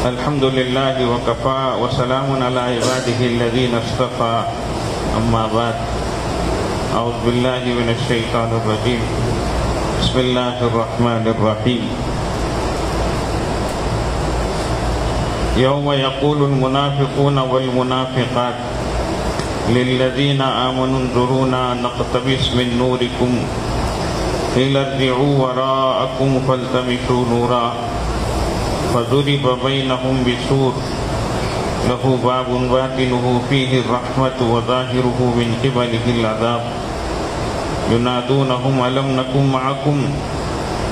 الحمد لله وكفى وسلام على عباده الذين اصطفى أما بعد أعوذ بالله من الشيطان الرجيم بسم الله الرحمن الرحيم يوم يقول المنافقون والمنافقات للذين آمنوا انظرونا نقتبس من نوركم قيل ارجعوا وراءكم فالتمسوا نورا فضرب بينهم بسور له باب باطنه فيه الرحمة وظاهره من قبله العذاب ينادونهم ألم نكن معكم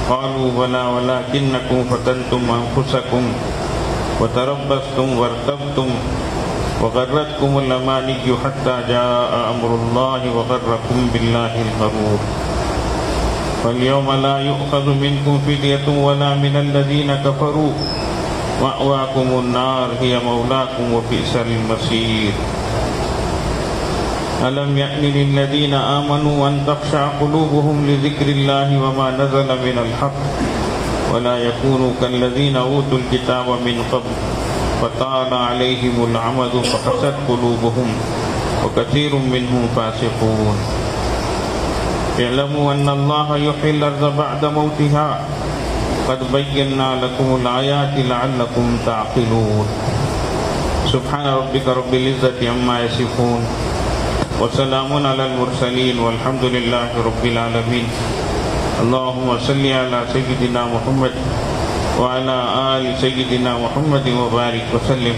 قالوا بلى ولكنكم فتنتم أنفسكم وتربصتم وارتبتم وغرتكم الأماني حتى جاء أمر الله وغركم بالله الغرور فاليوم لا يؤخذ منكم فدية ولا من الذين كفروا مأواكم النار هي مولاكم وبئس المصير ألم يأن للذين آمنوا أن تخشع قلوبهم لذكر الله وما نزل من الحق ولا يكونوا كالذين أوتوا الكتاب من قبل فطال عليهم العمد فقست قلوبهم وكثير منهم فاسقون اعلموا أن الله يحيي الأرض بعد موتها قد بينا لكم الآيات لعلكم تعقلون سبحان ربك رب العزة عما يصفون وسلام على المرسلين والحمد لله رب العالمين اللهم صل على سيدنا محمد وعلى آل سيدنا محمد وبارك وسلم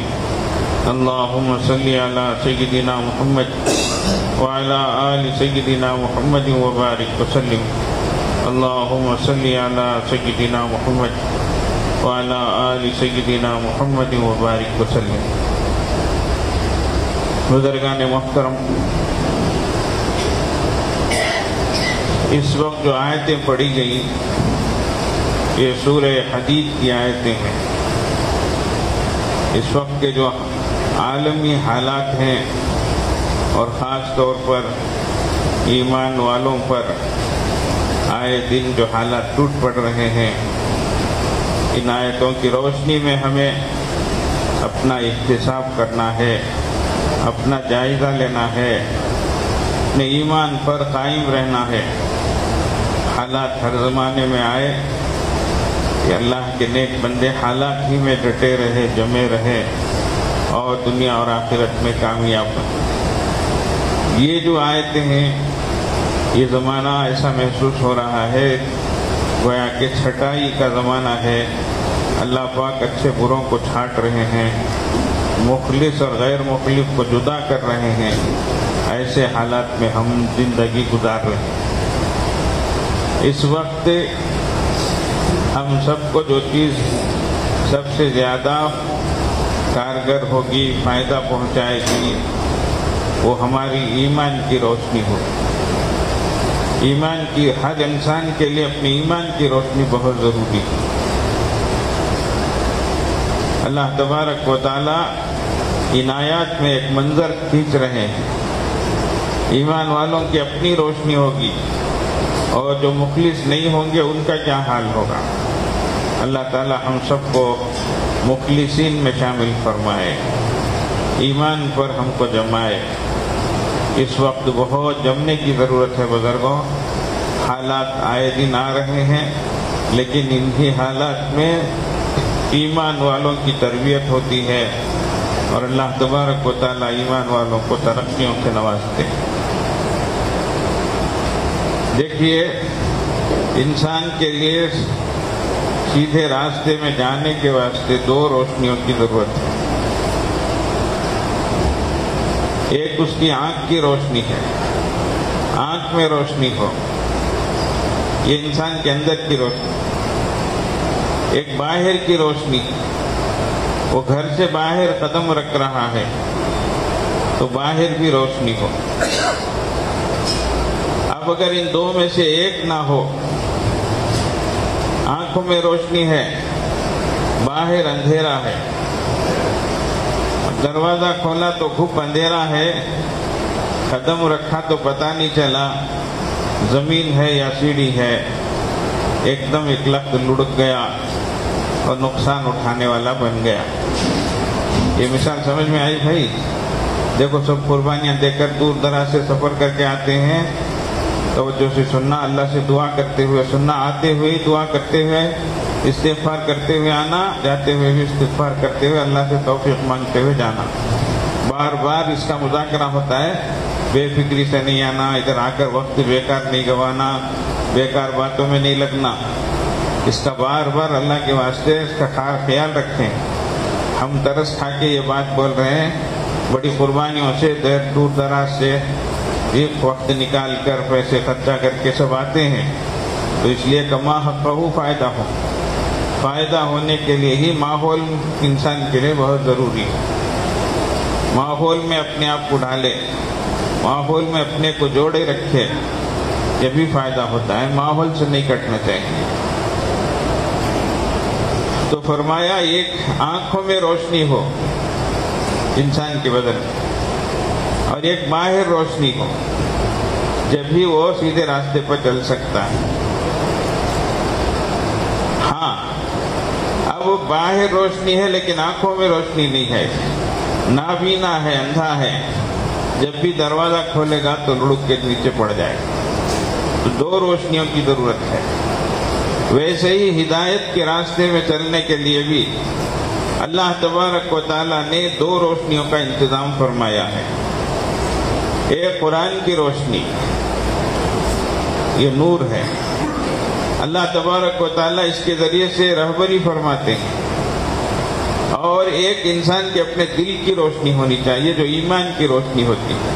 اللهم صل على سيدنا محمد وعلى آل سيدنا محمد وبارك وسلم اللهم صل على سيدنا محمد وعلى آل سيدنا محمد وبارك وسلم بزرگان محترم، اس وقت جو آیتیں پڑھی گئی یہ سورہ حدید کی آیتیں ہیں۔ اس وقت کے جو عالمی حالات ہیں اور خاص طور پر ایمان والوں پر آئے دن جو حالات ٹوٹ پڑ رہے ہیں، ان آیتوں کی روشنی میں ہمیں اپنا احتساب کرنا ہے، اپنا جائزہ لینا ہے، اپنے ایمان پر قائم رہنا ہے۔ حالات ہر زمانے میں آئے کہ اللہ کے نیک بندے حالات ہی میں ڈٹے رہے، جمے رہے اور دنیا اور آخرت میں کامیاب بنے۔ یہ جو آیتیں ہیں، یہ زمانہ ایسا محسوس ہو رہا ہے گویا کہ چھٹائی کا زمانہ ہے۔ اللہ پاک اچھے بروں کو چھانٹ رہے ہیں، مخلص اور غیر مخلص کو جدا کر رہے ہیں۔ ایسے حالات میں ہم زندگی گزار رہے ہیں۔ اس وقت ہم سب کو جو چیز سب سے زیادہ کارگر ہوگی، فائدہ پہنچائے گی، وہ ہماری ایمان کی روشنی ہوگی۔ ایمان کی ہر انسان کے لیے اپنی ایمان کی روشنی بہت ضروری ہے۔ اللہ تبارک و تعالی ان آیات میں ایک منظر کھینچ رہے ہیں۔ ایمان والوں کی اپنی روشنی ہوگی اور جو مخلص نہیں ہوں گے ان کا کیا حال ہوگا۔ اللہ تعالی ہم سب کو مخلصین میں شامل فرمائے، ایمان پر ہم کو جمائے۔ اس وقت بہت جمنے کی ضرورت ہے بزرگوں۔ حالات آئے دن آ رہے ہیں، لیکن انہی حالات میں ایمان والوں کی تربیت ہوتی ہے اور اللہ تبارک و تعالی ایمان والوں کو ترقیوں سے نوازتے ہیں۔ دیکھیے، انسان کے لیے سیدھے راستے میں جانے کے واسطے دو روشنیوں کی ضرورت ہے۔ ایک اس کی آنکھ کی روشنی ہے، آنکھ میں روشنی ہو، یہ انسان کے اندر کی روشنی۔ ایک باہر کی روشنی، وہ گھر سے باہر قدم رکھ رہا ہے تو باہر بھی روشنی ہو۔ اب اگر ان دو میں سے ایک نہ ہو، آنکھوں میں روشنی ہے، باہر اندھیرا ہے، دروازہ کھولا تو گھپ اندھیرا ہے، قدم رکھا تو پتہ نہیں چلا زمین ہے یا سیڑھی ہے، ایک دم ایک لخت لڑک گیا اور نقصان اٹھانے والا بن گیا۔ یہ مثال سمجھ میں آئی بھائی؟ دیکھو سب قربانیاں دے کر دور دراز سے سفر کر کے آتے ہیں، توجہ سے سننا، اللہ سے دعا کرتے ہوئے سننا، آتے ہوئے دعا کرتے ہوئے استغفار کرتے ہوئے آنا، جاتے ہوئے بھی استغفار کرتے ہوئے اللہ سے توفیق مانگتے ہوئے جانا۔ بار بار اس کا مذاکرہ ہوتا ہے، بے فکری سے نہیں آنا، ادھر آ کر وقت بیکار نہیں گوانا، بیکار باتوں میں نہیں لگنا۔ اس کا بار بار اللہ کے واسطے اس کا خیال رکھیں۔ ہم ترس کھا کے یہ بات بول رہے ہیں، بڑی قربانیوں سے دور دراز سے ایک وقت نکال کر پیسے خرچہ کر کے سب آتے ہیں، تو اس لیے کما حقہ فائدہ ہو۔ فائدہ ہونے کے لیے ہی ماحول انسان کے لیے بہت ضروری ہے۔ ماحول میں اپنے آپ کو ڈالے، ماحول میں اپنے کو جوڑے رکھے، یہ بھی فائدہ ہوتا ہے، ماحول سے نہیں کٹنا چاہیے۔ تو فرمایا ایک آنکھوں میں روشنی ہو انسان کے بدن میں، اور ایک باہر روشنی ہو، جب بھی وہ سیدھے راستے پر چل سکتا ہے۔ ہاں، اب وہ باہر روشنی ہے لیکن آنکھوں میں روشنی نہیں ہے، نابینا ہے، اندھا ہے، جب بھی دروازہ کھولے گا تو لڑک کے نیچے پڑ جائے گا۔ تو دو روشنیوں کی ضرورت ہے۔ ویسے ہی ہدایت کے راستے میں چلنے کے لیے بھی اللہ تبارک و تعالیٰ نے دو روشنیوں کا انتظام فرمایا ہے۔ ایک قرآن کی روشنی، یہ نور ہے، اللہ تبارک و تعالیٰ اس کے ذریعے سے رہبری فرماتے ہیں۔ اور ایک انسان کے اپنے دل کی روشنی ہونی چاہیے، جو ایمان کی روشنی ہوتی ہے،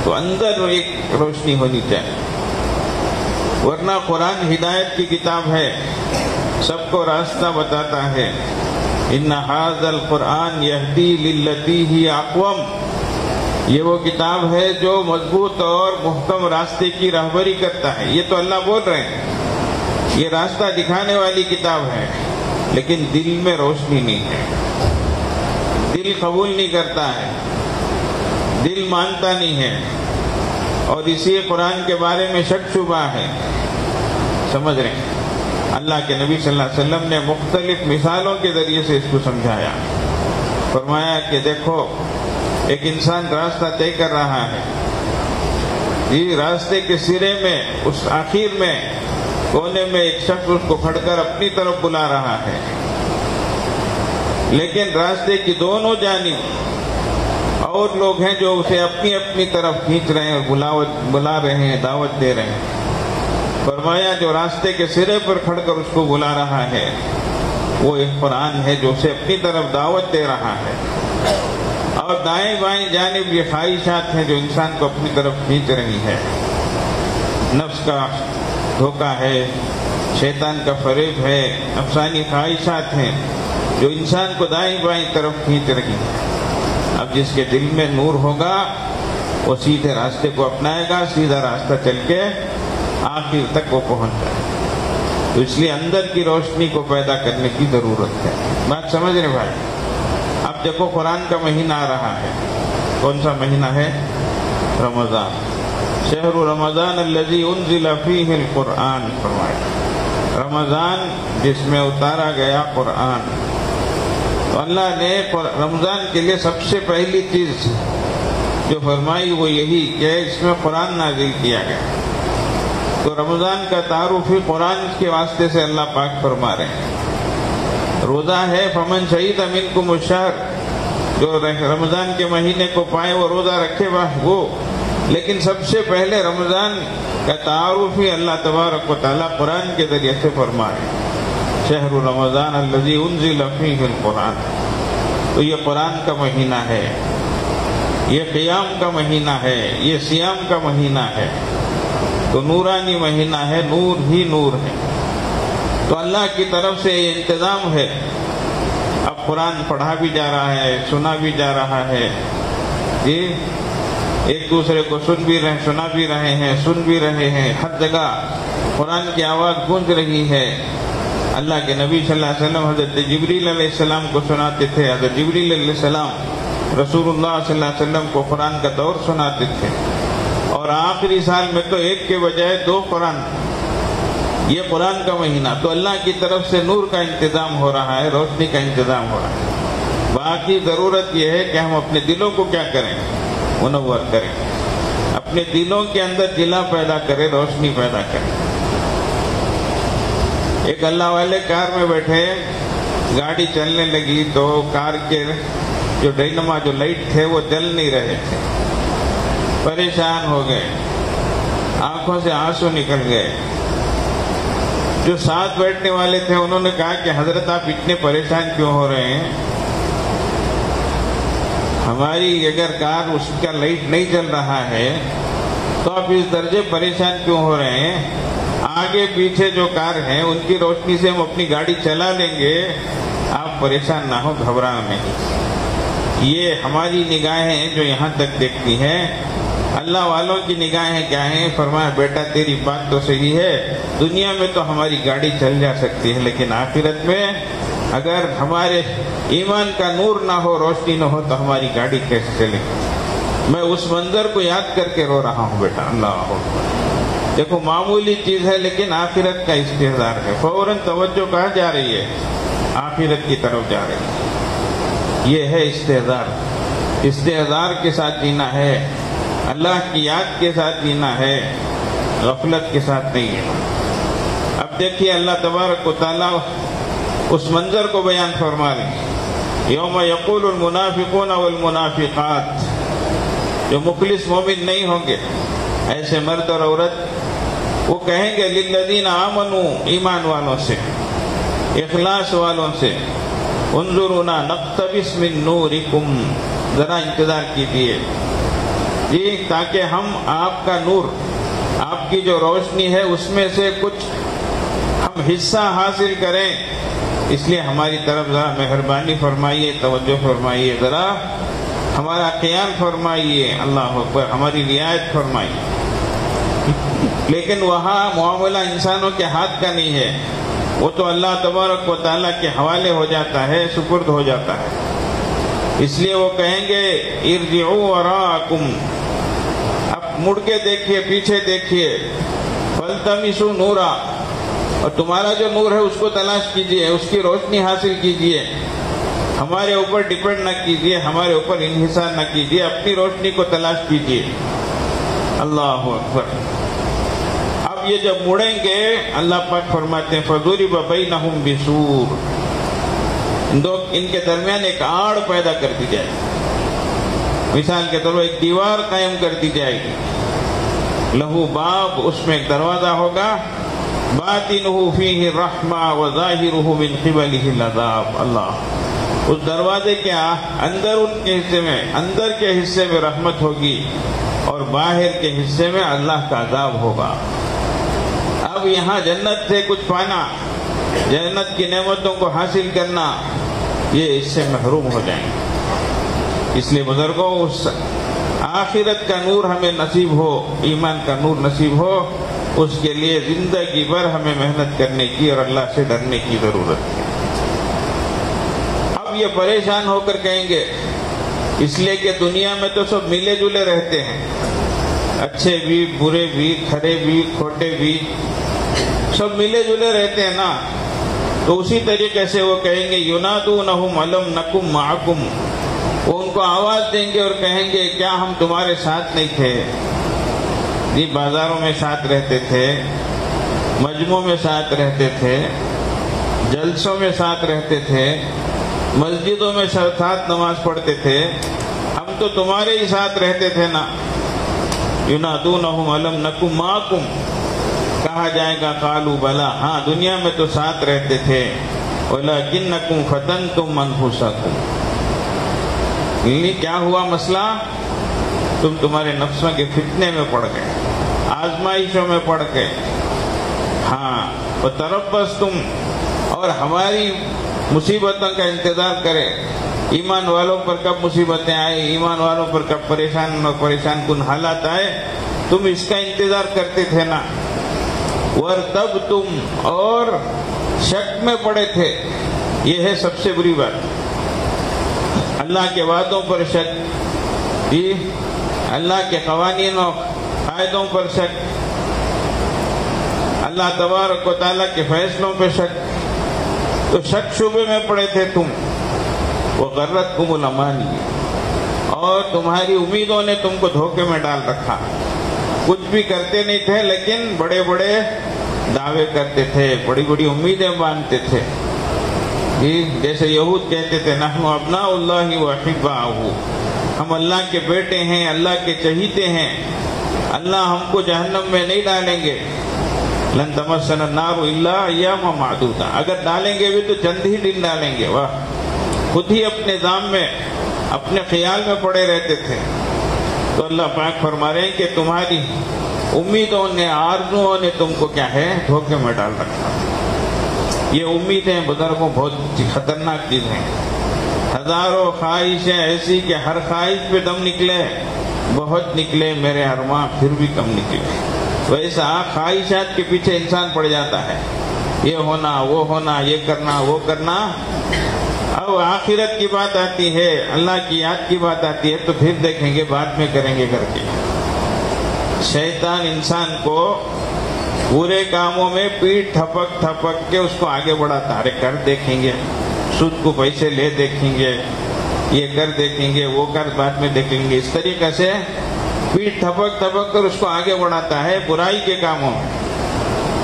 تو اندر ایک روشنی ہونی چاہیے، ورنہ قرآن ہدایت کی کتاب ہے، سب کو راستہ بتاتا ہے۔ ان ھذا القرآن یہدی للتی ہی اقوم، یہ وہ کتاب ہے جو مضبوط اور محکم راستے کی رہبری کرتا ہے۔ یہ تو اللہ بول رہے ہیں، یہ راستہ دکھانے والی کتاب ہے، لیکن دل میں روشنی نہیں ہے، دل قبول نہیں کرتا ہے، دل مانتا نہیں ہے، اور اسی قرآن کے بارے میں شک شبہ ہے۔ سمجھ رہے ہیں؟ اللہ کے نبی صلی اللہ علیہ وسلم نے مختلف مثالوں کے ذریعے سے اس کو سمجھایا، فرمایا کہ دیکھو ایک انسان راستہ طے کر رہا ہے، یہ راستے کے سرے میں، اس آخر میں کونے میں ایک شخص اس کو کھڑ کر اپنی طرف بلا رہا ہے، لیکن راستے کی دونوں جانب اور لوگ ہیں جو اسے اپنی اپنی طرف کھینچ رہے ہیں اور بلا رہے ہیں، دعوت دے رہے ہیں۔ فرمایا جو راستے کے سرے پر کھڑ کر اس کو بلا رہا ہے وہ ایک قرآن ہے جو اسے اپنی طرف دعوت دے رہا ہے، اور دائیں بائیں جانب یہ خواہشات ہیں جو انسان کو اپنی طرف کھینچ رہی ہے۔ نفس کا دھوکہ ہے، شیطان کا فریب ہے، نفسانی خواہشات ہیں جو انسان کو دائیں بائیں طرف کھینچ رہی ہیں۔ اب جس کے دل میں نور ہوگا وہ سیدھے راستے کو اپنائے گا، سیدھا راستہ چل کے آخر تک وہ پہنچ جائے۔ تو اس لیے اندر کی روشنی کو پیدا کرنے کی ضرورت ہے۔ بات سمجھ رہے بھائی؟ اب دیکھو قرآن کا مہینہ آ رہا ہے، کون سا مہینہ ہے؟ رمضان۔ شہر رمضان الذی انزل فیہ القرآن، فرمایا رمضان جس میں اتارا گیا قرآن۔ تو اللہ نے رمضان کے لیے سب سے پہلی چیز جو فرمائی وہ یہی کہ اس میں قرآن نازل کیا گیا۔ تو رمضان کا تعارف ہی قرآن کے واسطے سے اللہ پاک فرما رہے ہیں۔ روزہ ہے فمن شہید منکم الشہر، جو رمضان کے مہینے کو پائے وہ روزہ رکھے وہ، لیکن سب سے پہلے رمضان کا تعارف ہی اللہ تبارک و تعالیٰ قرآن کے ذریعے سے فرما رہے ہیں۔ شہر رمضان الذی انزل فیہ القرآن، تو یہ قرآن کا مہینہ ہے، یہ قیام کا مہینہ ہے، یہ صیام کا مہینہ ہے، تو نورانی مہینہ ہے، نور ہی نور ہے۔ تو اللہ کی طرف سے یہ انتظام ہے، اب قرآن پڑھا بھی جا رہا ہے، سنا بھی جا رہا ہے، یہ ایک دوسرے کو سن بھی رہے، سنا بھی رہے ہیں، سن بھی رہے ہیں، ہر جگہ قرآن کی آواز گونج رہی ہے۔ اللہ کے نبی صلی اللہ علیہ وسلم حضرت جبریل علیہ السلام کو سناتے تھے، حضرت جبریل علیہ السلام رسول اللہ صلی اللہ علیہ وسلم کو قرآن کا دور سناتے تھے، اور آخری سال میں تو ایک کے بجائے 2 قرآن یہ قرآن کا مہینہ، تو اللہ کی طرف سے نور کا انتظام ہو رہا ہے، روشنی کا انتظام ہو رہا ہے۔ باقی ضرورت یہ ہے کہ ہم اپنے دلوں کو کیا کریں؟ منور کریں، اپنے دلوں کے اندر جلا پیدا کریں، روشنی پیدا کریں۔ ایک اللہ والے کار میں بیٹھے، گاڑی چلنے لگی تو کار کے جو ڈائنما جو لائٹ تھے وہ جل نہیں رہے تھے، پریشان ہو گئے، آنکھوں سے آنسو نکل گئے۔ جو ساتھ بیٹھنے والے تھے انہوں نے کہا کہ حضرت آپ اتنے پریشان کیوں ہو رہے ہیں؟ ہماری اگر کار اس کا لائٹ نہیں جل رہا ہے تو آپ اس درجے پریشان کیوں ہو رہے ہیں؟ آگے پیچھے جو کار ہیں ان کی روشنی سے ہم اپنی گاڑی چلا لیں گے، آپ پریشان نہ ہو، گھبرانا نہیں۔ یہ ہماری نگاہیں جو یہاں تک دیکھتی ہیں، اللہ والوں کی نگاہیں کیا ہیں؟ فرمایا بیٹا تیری بات تو صحیح ہے، دنیا میں تو ہماری گاڑی چل جا سکتی ہے، لیکن آخرت میں اگر ہمارے ایمان کا نور نہ ہو، روشنی نہ ہو تو ہماری گاڑی کیسے چلے گی؟ میں اس منظر کو یاد کر کے رو رہا ہوں بیٹا۔ اللہ دیکھو معمولی چیز ہے لیکن آخرت کا استحضار ہے، فوراً توجہ کہاں جا رہی ہے؟ آخرت کی طرف جا رہی ہے۔ یہ ہے استحضار، استحضار کے ساتھ جینا ہے، اللہ کی یاد کے ساتھ جینا ہے، غفلت کے ساتھ نہیں جینا۔ اب دیکھیے اللہ تبارک و تعالیٰ اس منظر کو بیان فرما رہے، یوم یقول المنافقون والمنافقات، جو مخلص مومن نہیں ہوں گے، ایسے مرد اور عورت، وہ کہیں گے للذین آمنوا، ایمان والوں سے، اخلاص والوں سے، انظرونا نقتبس من نورکم، ذرا انتظار کیجیے جی تاکہ ہم آپ کا نور، آپ کی جو روشنی ہے اس میں سے کچھ ہم حصہ حاصل کریں، اس لیے ہماری طرف ذرا مہربانی فرمائیے، توجہ فرمائیے، ذرا ہمارا خیال فرمائیے، اللہ اکبر، ہماری رعایت فرمائیے۔ لیکن وہاں معاملہ انسانوں کے ہاتھ کا نہیں ہے، وہ تو اللہ تبارک و تعالیٰ کے حوالے ہو جاتا ہے، سپرد ہو جاتا ہے۔ اس لیے وہ کہیں گے ارجعوا وراءکم، اب مڑ کے دیکھیے، پیچھے دیکھیے، فالتمسوا نورا، اور تمہارا جو نور ہے اس کو تلاش کیجئے، اس کی روشنی حاصل کیجئے، ہمارے اوپر ڈیپینڈ نہ کیجئے، ہمارے اوپر انحصار نہ کیجئے، اپنی روشنی کو تلاش کیجئے۔ اللہ اکبر۔ اب یہ جب مڑیں گے، اللہ پاک فرماتے ہیں فَضُرِبَ بَيْنَهُمْ بِسُورٍ، ان کے درمیان ایک آڑ پیدا کر دی جائے گی، مثال کے طور پر ایک دیوار قائم کر دی جائے گی، لہو باب، اس میں ایک دروازہ ہوگا، باطنہ فیہ الرحمہ وظاہرہ من قبلہ العذاب۔ اللہ، اس دروازے کے اندر، ان کے حصے میں، اندر کے حصے میں رحمت ہوگی اور باہر کے حصے میں اللہ کا عذاب ہوگا۔ اب یہاں جنت سے کچھ پانا، جنت کی نعمتوں کو حاصل کرنا، یہ اس سے محروم ہو جائیں گے۔ اس لیے بزرگوں، اس آخرت کا نور ہمیں نصیب ہو، ایمان کا نور نصیب ہو، اس کے لیے زندگی بھر ہمیں محنت کرنے کی اور اللہ سے ڈرنے کی ضرورت ہے۔ اب یہ پریشان ہو کر کہیں گے، اس لیے کہ دنیا میں تو سب ملے جلے رہتے ہیں، اچھے بھی، برے بھی، کھرے بھی، کھوٹے بھی، سب ملے جلے رہتے ہیں نا، تو اسی طریقے سے وہ کہیں گے ینادونہم الم نکم معکم، وہ ان کو آواز دیں گے اور کہیں گے کیا ہم تمہارے ساتھ نہیں تھے؟ جی بازاروں میں ساتھ رہتے تھے، مجمعوں میں ساتھ رہتے تھے، جلسوں میں ساتھ رہتے تھے، مسجدوں میں ساتھ نماز پڑھتے تھے، ہم تو تمہارے ہی ساتھ رہتے تھے نا۔ ینادونہم الم نکم معکم، کہا جائے گا قالوا بلا، ہاں دنیا میں تو ساتھ رہتے تھے، ولکنکم فتنتم انفسکم، کیا ہوا مسئلہ؟ تمہارے نفسوں کے فتنے میں پڑ گئے، آزمائشوں میں پڑ گئے، ہاں وتربصتم، اور ہماری مصیبتوں کا انتظار کرے، ایمان والوں پر کب مصیبتیں آئے، ایمان والوں پر کب پریشان کن حالات آئے، تم اس کا انتظار کرتے تھے نا۔ وارتبتم، اور شک میں پڑے تھے، یہ ہے سب سے بری بات، اللہ کے وعدوں پر شک، جی اللہ کے قوانین و قاعدوں پر شک، اللہ تبارک و تعالیٰ کے فیصلوں پہ شک، تو شک شبے میں پڑے تھے تم، وغرتکم الامانی، اور تمہاری امیدوں نے تم کو دھوکے میں ڈال رکھا، کچھ بھی کرتے نہیں تھے لیکن بڑے بڑے دعوے کرتے تھے، بڑی بڑی امیدیں باندھتے تھے، جیسے یہود کہتے تھے نحن ابناء اللہ واحباؤہ، ہم اللہ کے بیٹے ہیں، اللہ کے چہیتے ہیں، اللہ ہم کو جہنم میں نہیں ڈالیں گے، لن تمسنا النار الا ایاما معدودہ، اگر ڈالیں گے بھی تو چند ہی دن ڈالیں گے۔ واہ، خود ہی اپنے نظام میں اپنے خیال میں پڑے رہتے تھے۔ تو اللہ پاک فرما رہے ہیں کہ تمہاری امیدوں نے، آرزوؤں نے تم کو کیا ہے، دھوکے میں ڈال رکھا۔ یہ امیدیں بزرگوں بہت خطرناک چیز ہیں، ہزاروں خواہشیں ایسی کہ ہر خواہش پہ دم نکلے، بہت نکلے میرے ارماں پھر بھی کم نکلے، ویسا خواہشات کے پیچھے انسان پڑ جاتا ہے، یہ ہونا وہ ہونا، یہ کرنا وہ کرنا۔ اب آخرت کی بات آتی ہے، اللہ کی یاد کی بات آتی ہے تو پھر دیکھیں گے، بعد میں کریں گے کر کے۔ شیطان انسان کو برے کاموں میں پیٹ تھپک تھپک کے اس کو آگے بڑھاتا، ارے کر دیکھیں گے، سود کو پیسے لے دیکھیں گے، یہ کر دیکھیں گے، وہ کر بعد میں دیکھیں گے، اس طریقے سے پیٹ تھپک تھپک کر اس کو آگے بڑھاتا ہے برائی کے کاموں میں،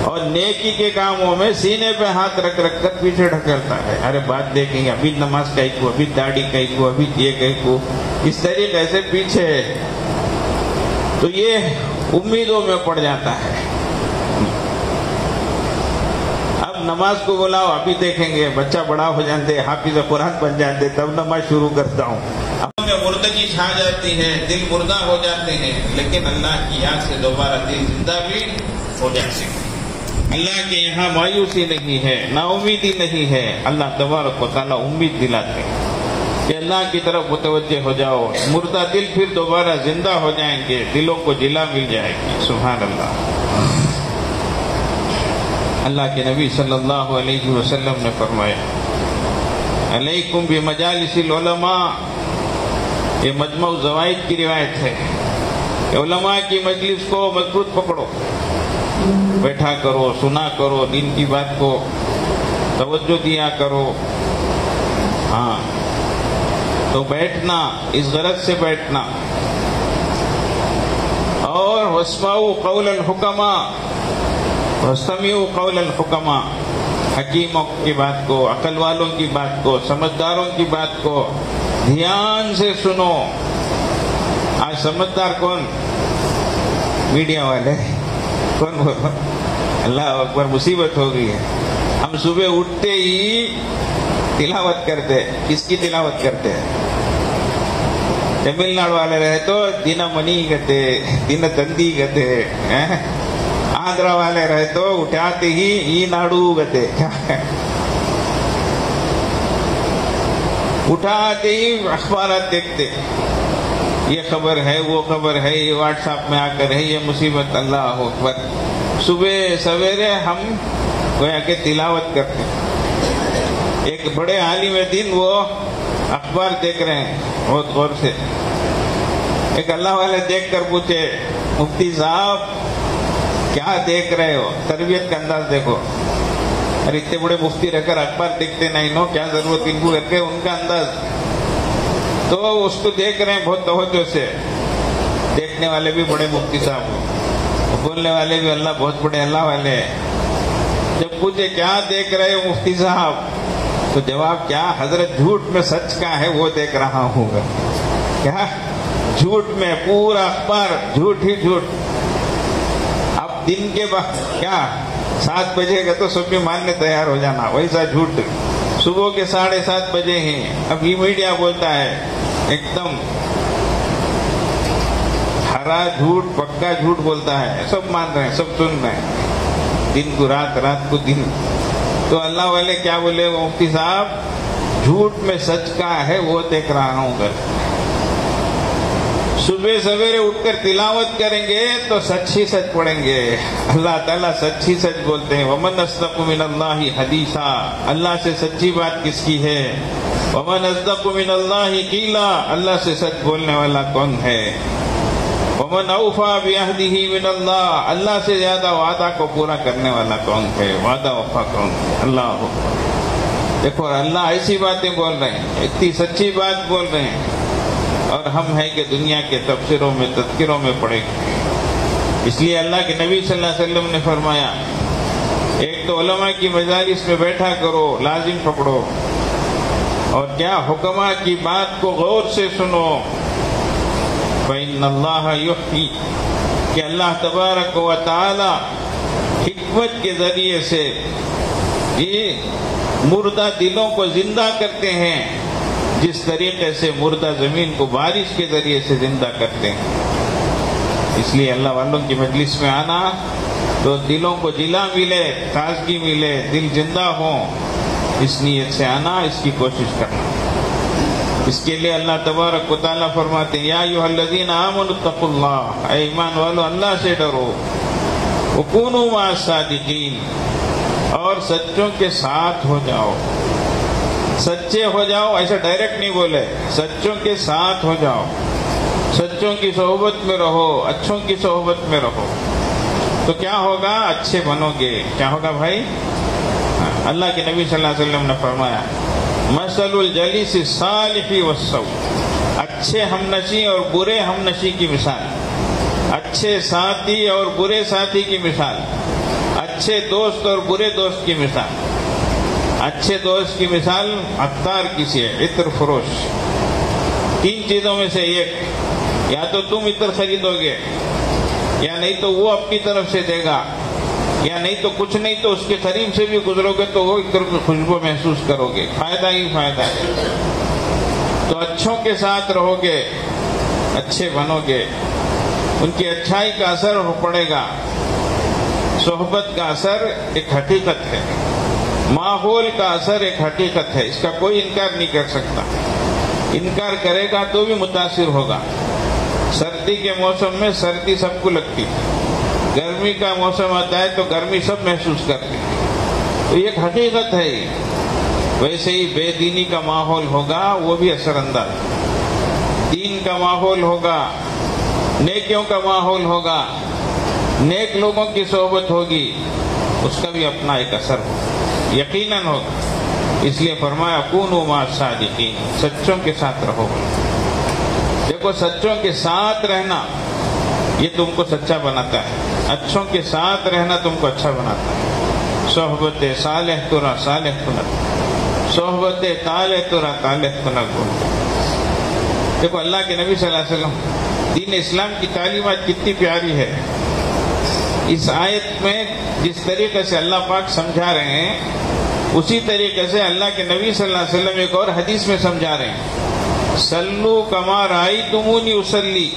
اور نیکی کے کاموں میں سینے پہ ہاتھ رکھ رکھ کر پیچھے ڈھکیلتا ہے، ارے بات دیکھیں گے، ابھی نماز کہیں کو، ابھی داڑھی کہیں کو، ابھی یہ کہیں کو، اس طریقے سے پیچھے ہے۔ تو یہ امیدوں میں پڑ جاتا ہے۔ اب نماز کو بلاؤ، ابھی دیکھیں گے، بچہ بڑا ہو جاتے، حافظ قرآن بن جاتے، تب نماز شروع کرتا ہوں۔ اب میں مردگی چھا جاتی ہے، دل مردہ ہو جاتے ہیں، لیکن اللہ کی یاد سے دوبارہ دل زندہ بھی ہو جاتے ہیں۔ اللہ کے یہاں مایوسی نہیں ہے، نا امیدی نہیں ہے، اللہ تبارک و تعالیٰ امید دلاتے ہیں کہ اللہ کی طرف متوجہ ہو جاؤ، مردہ دل پھر دوبارہ زندہ ہو جائیں گے، دلوں کو جلا مل جائے گی۔ سبحان اللہ۔ اللہ کے نبی صلی اللہ علیہ وسلم نے فرمایا علیکم بمجالس العلماء، یہ مجمع الزوائد کی روایت ہے کہ علماء کی مجلس کو مضبوط پکڑو، بیٹھا کرو، سنا کرو، دین کی بات کو توجہ دیا کرو۔ ہاں تو بیٹھنا، اس غرض سے بیٹھنا، اور واسمعوا قول الحکماء واستمعوا قول الحکماء، حکیموں کی بات کو، عقل والوں کی بات کو، سمجھداروں کی بات کو دھیان سے سنو۔ آج سمجھدار کون؟ میڈیا والے، کون بولو؟ اللہ اکبر، مصیبت ہو گئی ہے۔ ہم صبح اٹھتے ہی تلاوت کرتے، کس کی تلاوت کرتے ہیں؟ تمل ناڈو والے رہے تو دینا منی کہتے، دینا تندی کہتے، آندھرا والے رہے تو اٹھاتے ہی ای ناڈو کہتے، اٹھاتے ہی اخبارات دیکھتے، یہ خبر ہے، وہ خبر ہے، یہ واٹس ایپ میں آ کر ہے، یہ مصیبت۔ اللہ اکبر، صبح سویرے ہم گویا کہ تلاوت کرتے۔ ایک بڑے عالم دین وہ اخبار دیکھ رہے ہیں بہت غور سے، ایک اللہ والے دیکھ کر پوچھے مفتی صاحب کیا دیکھ رہے ہو؟ تربیت کا انداز دیکھو، اور اتنے بڑے مفتی رہ کر اخبار دیکھتے نہیں نو، کیا ضرورت ان کو کر کے، ان کا انداز۔ تو اس کو دیکھ رہے ہیں بہت توجہ سے، دیکھنے والے بھی بڑے مفتی صاحب، بولنے والے بھی اللہ بہت بڑے اللہ والے۔ جب پوچھے کیا دیکھ رہے ہو مفتی صاحب، تو جواب کیا؟ حضرت جھوٹ میں سچ کا ہے وہ دیکھ رہا ہوں گا۔ کیا؟ جھوٹ میں پورا اخبار جھوٹ ہی جھوٹ۔ اب دن کے بعد کیا 7 بجے گا تو سب بھی ماننے تیار ہو جانا، ویسا جھوٹ صبح کے 7:30 بجے ہیں۔ اب یہ میڈیا بولتا ہے ایک دم ہرا جھوٹ، پکا جھوٹ بولتا ہے، سب مان رہے ہیں، سب سن رہے ہیں، دن کو رات، رات کو دن۔ تو اللہ والے کیا بولے مفتی صاحب، جھوٹ میں سچ کا ہے وہ دیکھ رہا ہوں گا۔ صبح سویرے اٹھ کر تلاوت کریں گے تو سچ ہی سچ پڑھیں گے، اللہ تعالیٰ سچ ہی سچ بولتے ہیں۔ ومن اصدق من اللہ حدیثا، اللہ سے سچی بات کس کی ہے؟ ومن اصدق من اللہ قیلا، اللہ سے سچ بولنے والا کون ہے؟ ومن اوفى بعهده من اللہ، اللہ سے زیادہ وعدہ کو پورا کرنے والا کون ہے؟ وعدہ وفا کون ہے؟ اللہ اکبر۔ دیکھو اللہ ایسی باتیں بول رہے ہیں، اتنی سچی بات بول رہے ہیں، اور ہم ہیں کہ دنیا کے تفسیروں میں تذکروں میں پڑے گئے۔ اس لیے اللہ کے نبی صلی اللہ علیہ وسلم نے فرمایا، ایک تو علماء کی مجالس میں بیٹھا کرو، لازم پکڑو، اور کیا حکماء کی بات کو غور سے سنو۔ فإن اللہ یحیی، کہ اللہ تبارک و تعالی حکمت کے ذریعے سے یہ مردہ دلوں کو زندہ کرتے ہیں، جس طریقے سے مردہ زمین کو بارش کے ذریعے سے زندہ کرتے ہیں۔ اس لیے اللہ والوں کی مجلس میں آنا تو دلوں کو جلا ملے، تازگی ملے، دل زندہ ہوں، اس نیت سے آنا، اس کی کوشش کرنا۔ اس کے لیے اللہ تبارک و تعالیٰ فرماتے ہیں، یا ایھا الذین آمنوا اتقوا اللہ، اے ایمان والو اللہ سے ڈرو، وکونوا مع الصادقین، اور سچوں کے ساتھ ہو جاؤ۔ سچے ہو جاؤ ایسا ڈائریکٹ نہیں بولے، سچوں کے ساتھ ہو جاؤ، سچوں کی صحبت میں رہو، اچھوں کی صحبت میں رہو، تو کیا ہوگا؟ اچھے بنو گے۔ کیا ہوگا بھائی؟ اللہ کے نبی صلی اللہ علیہ وسلم نے فرمایا، مثل الجلیس الصالح والسوء، اچھے ہمنشی اور برے ہمنشی کی مثال، اچھے ساتھی اور برے ساتھی کی مثال، اچھے دوست اور برے دوست کی مثال۔ اچھے دوست کی مثال عطار کسی ہے، عطر فروش۔ تین چیزوں میں سے ایک، یا تو تم عطر خریدو گے، یا نہیں تو وہ اپنی طرف سے دے گا، یا نہیں تو کچھ نہیں تو اس کے قریب سے بھی گزرو گے تو وہ عطر کی خوشبو محسوس کرو گے، فائدہ ہی فائدہ ہے۔ تو اچھوں کے ساتھ رہو گے، اچھے بنو گے، ان کی اچھائی کا اثر پڑے گا۔ صحبت کا اثر ایک حقیقت ہے، ماحول کا اثر ایک حقیقت ہے، اس کا کوئی انکار نہیں کر سکتا۔ انکار کرے گا تو بھی متاثر ہوگا۔ سردی کے موسم میں سردی سب کو لگتی ہے، گرمی کا موسم آتا ہے تو گرمی سب محسوس کرتے ہیں، تو یہ ایک حقیقت ہے۔ ویسے ہی بے دینی کا ماحول ہوگا، وہ بھی اثر انداز، دین کا ماحول ہوگا، نیکیوں کا ماحول ہوگا، نیک لوگوں کی صحبت ہوگی، اس کا بھی اپنا ایک اثر ہوگا، یقیناً ہوگا۔ اس لیے فرمایا کونوا مع الصادقین، سچوں کے ساتھ رہو۔ دیکھو سچوں کے ساتھ رہنا یہ تم کو سچا بناتا ہے، اچھوں کے ساتھ رہنا تم کو اچھا بناتا ہے۔ صحبت صالح ترا صالح کنک، صحبت طالح ترا طالح کنک۔ دیکھو اللہ کے نبی صلی اللہ علیہ وسلم، دین اسلام کی تعلیمات کتنی پیاری ہے۔ اس آیت میں جس طریقے سے اللہ پاک سمجھا رہے ہیں، اسی طریقے سے اللہ کے نبی صلی اللہ علیہ وسلم ایک اور حدیث میں سمجھا رہے ہیں، صلو کما رأیتمونی اصلی،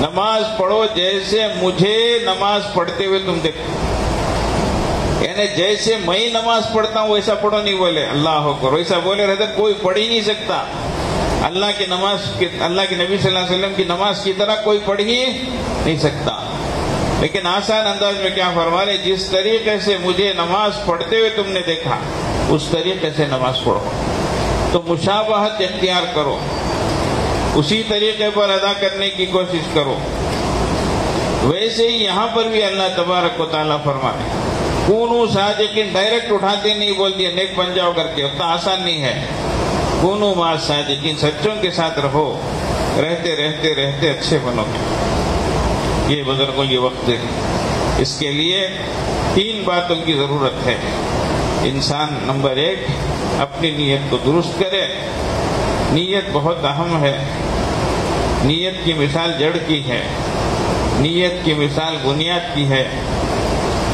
نماز پڑھو جیسے مجھے نماز پڑھتے ہوئے تم دیکھو۔ یعنی جیسے میں نماز پڑھتا ہوں ویسا پڑھو نہیں بولے، اللہ اکبر، ویسا بولے رہتے کوئی پڑھ ہی نہیں سکتا۔ اللہ کے نبی صلی اللہ علیہ وسلم کی نماز کی طرح کوئی پڑھ ہی نہیں سکتا۔ لیکن آسان انداز میں کیا فرما رہے، جس طریقے سے مجھے نماز پڑھتے ہوئے تم نے دیکھا اس طریقے سے نماز پڑھو، تو مشابہت اختیار کرو، اسی طریقے پر ادا کرنے کی کوشش کرو۔ ویسے ہی یہاں پر بھی اللہ تبارک و تعالیٰ فرمائے کونوا صادقین، ڈائریکٹ اٹھاتے نہیں بول دیا نیک بن جاؤ کر کے، اتنا آسان نہیں ہے۔ کونوا مع الصادقین، سچوں کے ساتھ رہو، رہتے رہتے رہتے اچھے بنو گے۔ یہ بزرگوں یہ وقت ہے، اس کے لیے تین باتوں کی ضرورت ہے۔ انسان نمبر ایک اپنی نیت کو درست کرے، نیت بہت اہم ہے۔ نیت کی مثال جڑ کی ہے، نیت کی مثال بنیاد کی ہے۔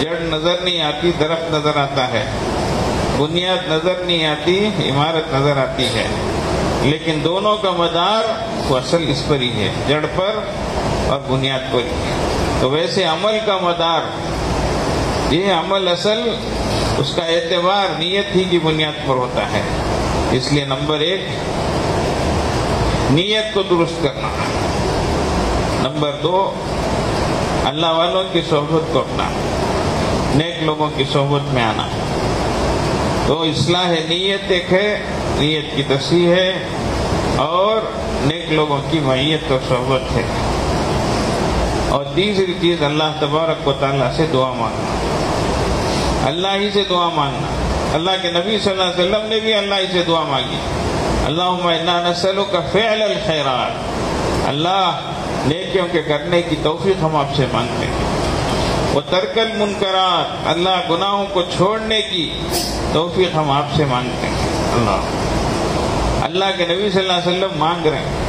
جڑ نظر نہیں آتی، درخت نظر آتا ہے، بنیاد نظر نہیں آتی، عمارت نظر آتی ہے، لیکن دونوں کا مدار وہ اصل اس پر ہی ہے، جڑ پر اور بنیاد پر ہی۔ تو ویسے عمل کا مدار، یہ عمل اصل اس کا اعتبار نیت ہی کی بنیاد پر ہوتا ہے۔ اس لیے نمبر ایک نیت کو درست کرنا، نمبر دو اللہ والوں کی صحبت کو اپنا، نیک لوگوں کی صحبت میں آنا۔ تو اصلاح نیت ایک ہے، نیت کی تصحیح ہے، اور نیک لوگوں کی معیت اور صحبت ہے۔ اور تیسری چیز اللہ تبارک و تعالیٰ سے دعا مانگنا، اللہ ہی سے دعا مانگنا۔ اللہ کے نبی صلی اللہ علیہ وسلم نے بھی اللہ ہی سے دعا مانگی، اللہم انا نسألک فعل الخیرات، اللہ نیکیوں کے کرنے کی توفیق ہم آپ سے مانگتے ہیں، وترک المنکرات، اللہ گناہوں کو چھوڑنے کی توفیق ہم آپ سے مانگتے ہیں۔ اللہ کے نبی صلی اللہ علیہ وسلم مانگ رہے ہیں،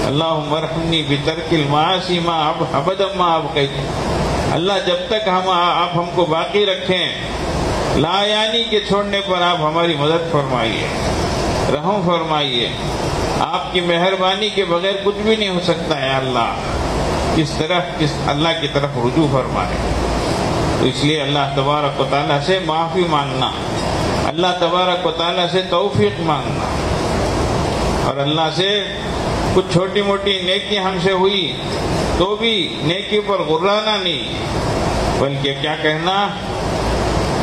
اللہم ارحمنی بترک المعاصی ما ابدا ما ابقیت، اللہ جب تک آپ ہم کو باقی رکھیں، لا یعنی کے چھوڑنے پر آپ ہماری مدد فرمائیے، رحم فرمائیے، آپ کی مہربانی کے بغیر کچھ بھی نہیں ہو سکتا ہے اللہ، کس اللہ کی طرف رجوع فرمائے۔ تو اس لیے اللہ تبارک و تعالیٰ سے معافی مانگنا، اللہ تبارک و تعالیٰ سے توفیق مانگنا، اور اللہ سے کچھ چھوٹی موٹی نیکی ہم سے ہوئی تو بھی نیکی پر غرانا نہیں، بلکہ کیا کہنا،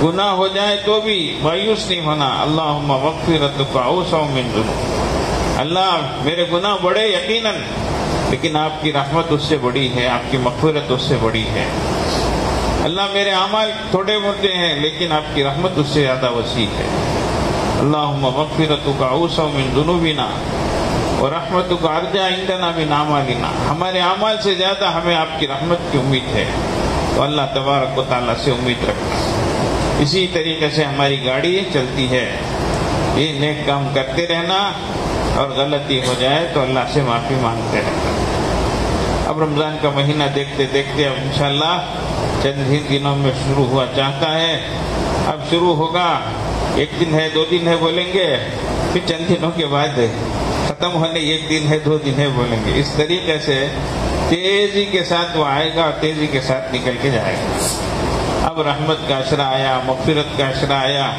گناہ ہو جائے تو بھی مایوس نہیں ہونا، اللہم مغفرتک اوسع من ذنوب، اللہ میرے گناہ بڑے یقیناً، لیکن آپ کی رحمت اس سے بڑی ہے، آپ کی مغفرت اس سے بڑی ہے، اللہ میرے اعمال تھوڑے موٹے ہیں لیکن آپ کی رحمت اس سے زیادہ وسیع ہے، اللہم مغفرتک اوسع من ذنوبنا ورحمتک ارجى عندنا من اعمالنا، ہمارے اعمال سے زیادہ ہمیں آپ کی رحمت کی امید ہے، تو اللہ تبارک و تعالیٰ سے امید رکھنا۔ اسی طریقے سے ہماری گاڑی چلتی ہے، یہ نیک کام کرتے رہنا، اور غلطی ہو جائے تو اللہ سے معافی مانگتے رہنا۔ اب رمضان کا مہینہ دیکھتے دیکھتے اب انشاءاللہ چند ہی دنوں میں شروع ہوا چاہتا ہے، اب شروع ہوگا، ایک دن ہے 2 دن ہے بولیں گے، پھر چند دنوں کے بعد ختم ہونے 1 دن ہے 2 دن ہے بولیں گے، اس طریقے سے تیزی کے ساتھ وہ آئے گا اور تیزی کے ساتھ نکل کے جائے گا۔ اب رحمت کا عشرہ آیا، مغفرت کا عشرہ آیا،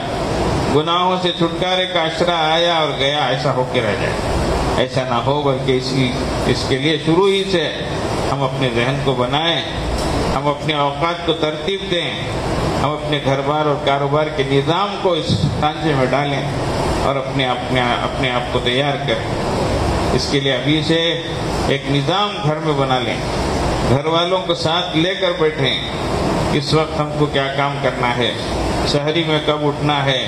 گناہوں سے چھٹکارے کا عشرہ آیا اور گیا، ایسا ہو کے رہ جائے، ایسا نہ ہو، بلکہ اس کے لیے شروع ہی سے ہم اپنے ذہن کو بنائیں، ہم اپنے اوقات کو ترتیب دیں، ہم اپنے گھر بار اور کاروبار کے نظام کو اس ڈھانچے میں ڈالیں اور اپنے آپ کو تیار کریں۔ اس کے لیے ابھی سے ایک نظام گھر میں بنا لیں، گھر والوں کو ساتھ لے کر بیٹھیں، اس وقت ہم کو کیا کام کرنا ہے، سحری میں کب اٹھنا ہے،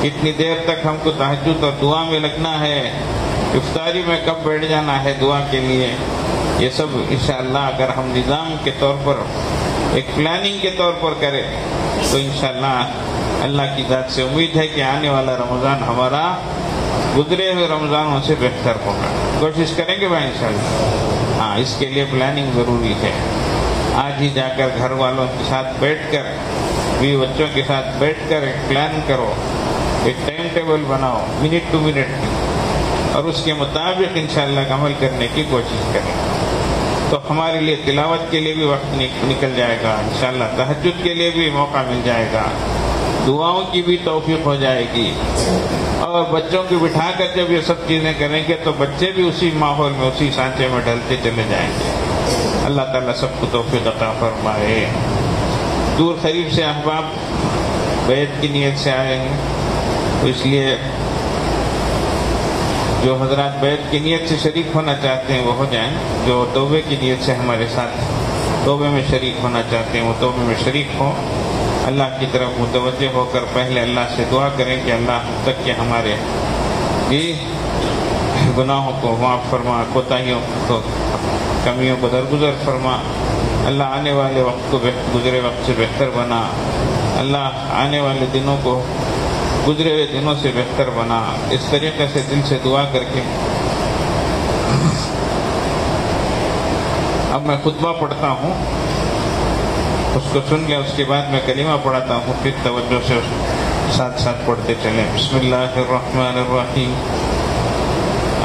کتنی دیر تک ہم کو تہجد اور دعا میں لگنا ہے، افطاری میں کب بیٹھ جانا ہے دعا کے لیے، یہ سب انشاءاللہ اگر ہم نظام کے طور پر ایک پلاننگ کے طور پر کریں تو انشاءاللہ اللہ کی ذات سے امید ہے کہ آنے والا رمضان ہمارا گزرے ہوئے رمضانوں سے بہتر ہوگا۔ کوشش کریں گے بھائی انشاءاللہ، ہاں اس کے لیے پلاننگ ضروری ہے۔ آج ہی جا کر گھر والوں کے ساتھ بیٹھ کر، بھی بچوں کے ساتھ بیٹھ کر ایک پلان کرو، ایک ٹائم ٹیبل بناؤ منٹ ٹو منٹ، اور اس کے مطابق انشاءاللہ عمل کرنے کی کوشش کریں، تو ہمارے لیے تلاوت کے لیے بھی وقت نکل جائے گا، انشاءاللہ تہجد کے لیے بھی موقع مل جائے گا، دعاؤں کی بھی توفیق ہو جائے گی، اور بچوں کو بٹھا کر جب یہ سب چیزیں کریں گے تو بچے بھی اسی ماحول میں، اسی سانچے میں ڈھلتے چلے جائیں گے۔ اللہ تعالیٰ سب کو توفیق عطا فرمائے۔ دور قریب سے احباب بیعت کی نیت سے آئے ہیں، تو اس لیے جو حضرات بیعت کی نیت سے شریک ہونا چاہتے ہیں وہ ہو جائیں، جو توبے کی نیت سے ہمارے ساتھ توبے میں شریک ہونا چاہتے ہیں وہ توبے میں شریک ہوں، اللہ کی طرف متوجہ ہو کر پہلے اللہ سے دعا کریں کہ اللہ ہم تک کے ہمارے گناہوں کو معاف فرما، کوتاہیوں کو، کمیوں کو درگزر فرما، اللہ آنے والے وقت کو گزرے وقت سے بہتر بنا، اللہ آنے والے دنوں کو گزرے ہوئے دنوں سے بہتر بنا۔ اس طریقے سے دل سے دعا کر کے اب میں خطبہ پڑھتا ہوں، اس کو سن لیں، اس کے بعد میں کلمہ پڑھاتا ہوں، پھر توجہ سے ساتھ ساتھ پڑھتے چلیں۔ بسم اللہ الرحمن الرحیم،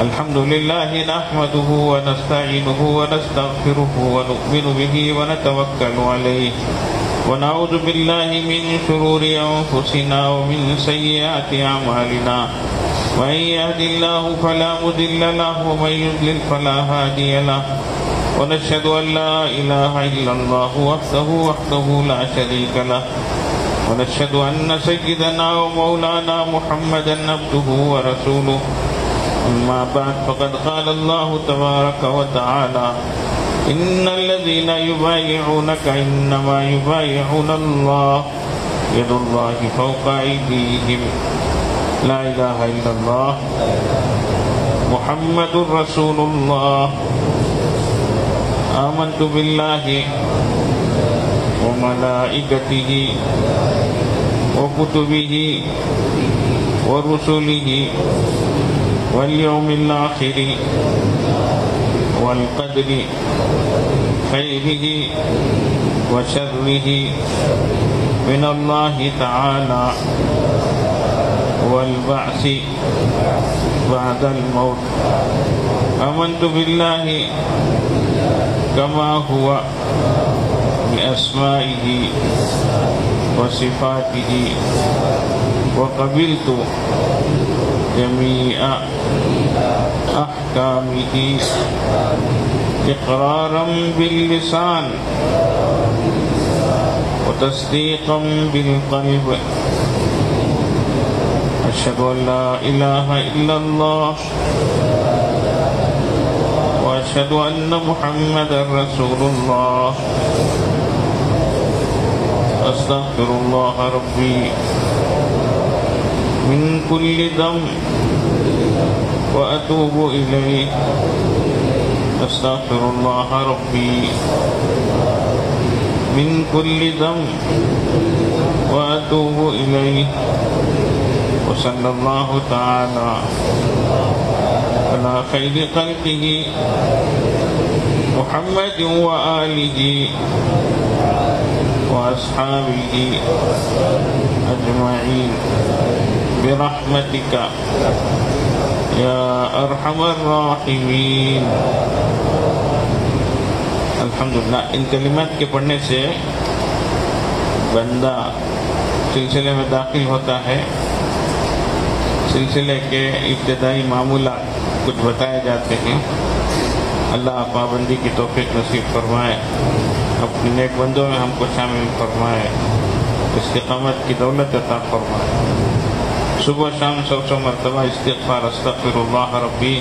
الحمد للہ نحمده ونستعینه ونستغفره ونؤمن به ونتوکل علیہ ونعوذ باللہ من شرور انفسنا ومن سیئات اعمالنا، من يهد الله فلا مضل له ومن يضلل فلا هادي له، ونشهد أن لا إله إلا الله وحده لا شريك له، ونشهد أن سيدنا ومولانا محمدا عبده ورسوله، أما بعد فقد قال الله تبارك وتعالى إن الذين يبايعونك إنما يبايعون الله يد الله فوق أيديهم لا إله إلا الله محمد رسول الله آمنت بالله وملائكته وكتبه ورسله واليوم الآخر والقدر خيره وشره من الله تعالى والبعث بعد الموت آمنت بالله كما هو بأسمائه وصفاته وقبلت جميع أحكامه إقرارا باللسان وتصديقا بالقلب أشهد أن لا إله إلا الله وأشهد أن محمدا رسول الله أستغفر الله ربي من كل ذنب وأتوب إليه أستغفر الله ربي من كل ذنب وأتوب إليه وصلى الله تعالى على خير خلقه محمد وآله وأصحابه أجمعين برحمتك یا ارحم الراحمین. الحمدللہ ان کلمات کے پڑھنے سے بندہ سلسلے میں داخل ہوتا ہے. سلسلے کے ابتدائی معمولات کچھ بتائے جاتے ہیں. اللہ پابندی کی توفیق نصیب فرمائے, اپنے نیک بندوں میں ہم کو شامل فرمائے, استقامت کی دولت عطا فرمائے. صبح شام 100 مرتبہ استغفار, استغفر اللہ ربی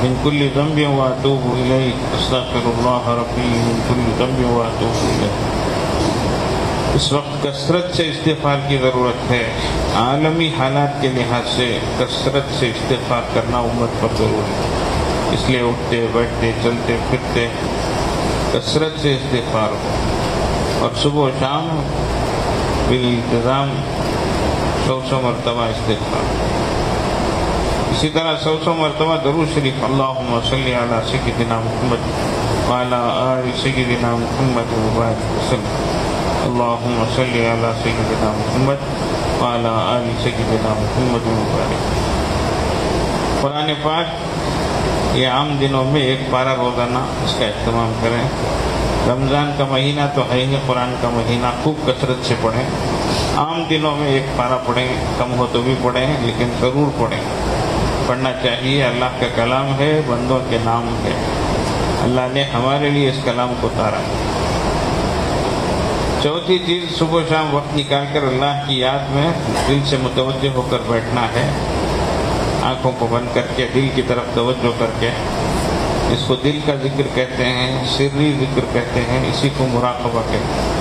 من کل ذنب واتوب الیہ, استغفر اللہ ربی من کل ذنب واتوب الیہ. اس وقت کثرت سے استغفار کی ضرورت ہے. عالمی حالات کے لحاظ سے کثرت سے استغفار کرنا امت پر ضروری ہے. اس لیے اٹھتے بیٹھتے چلتے پھرتے کثرت سے استغفار ہو, اور صبح و شام بالانتظام 100 مرتبہ استغفار. اسی طرح 100 مرتبہ درود شریف, اللہم صلی علی سیدنا محمد وعلی آل سیدنا محمد وبارک وسلم, اللہم صلی علی سیدنا محمد وعلی آل سیدنا محمد وبارک. قرآن پاک یہ عام دنوں میں ایک پارہ روزانہ اس کا اہتمام کریں. رمضان کا مہینہ تو ہے ہی, قرآن کا مہینہ خوب کثرت سے پڑھیں. عام دنوں میں ایک پارہ پڑھیں, کم ہو تو بھی پڑھیں, لیکن ضرور پڑھیں. پڑھنا چاہیے. اللہ کا کلام ہے, بندوں کے نام ہے. اللہ نے ہمارے لیے اس کلام کو اتارا. چوتھی چیز, صبح شام وقت نکال کر اللہ کی یاد میں دل سے متوجہ ہو کر بیٹھنا ہے. آنکھوں کو بند کر کے دل کی طرف توجہ کر کے, اس کو دل کا ذکر کہتے ہیں, سری ذکر کہتے ہیں, اسی کو مراقبہ کہتے ہیں.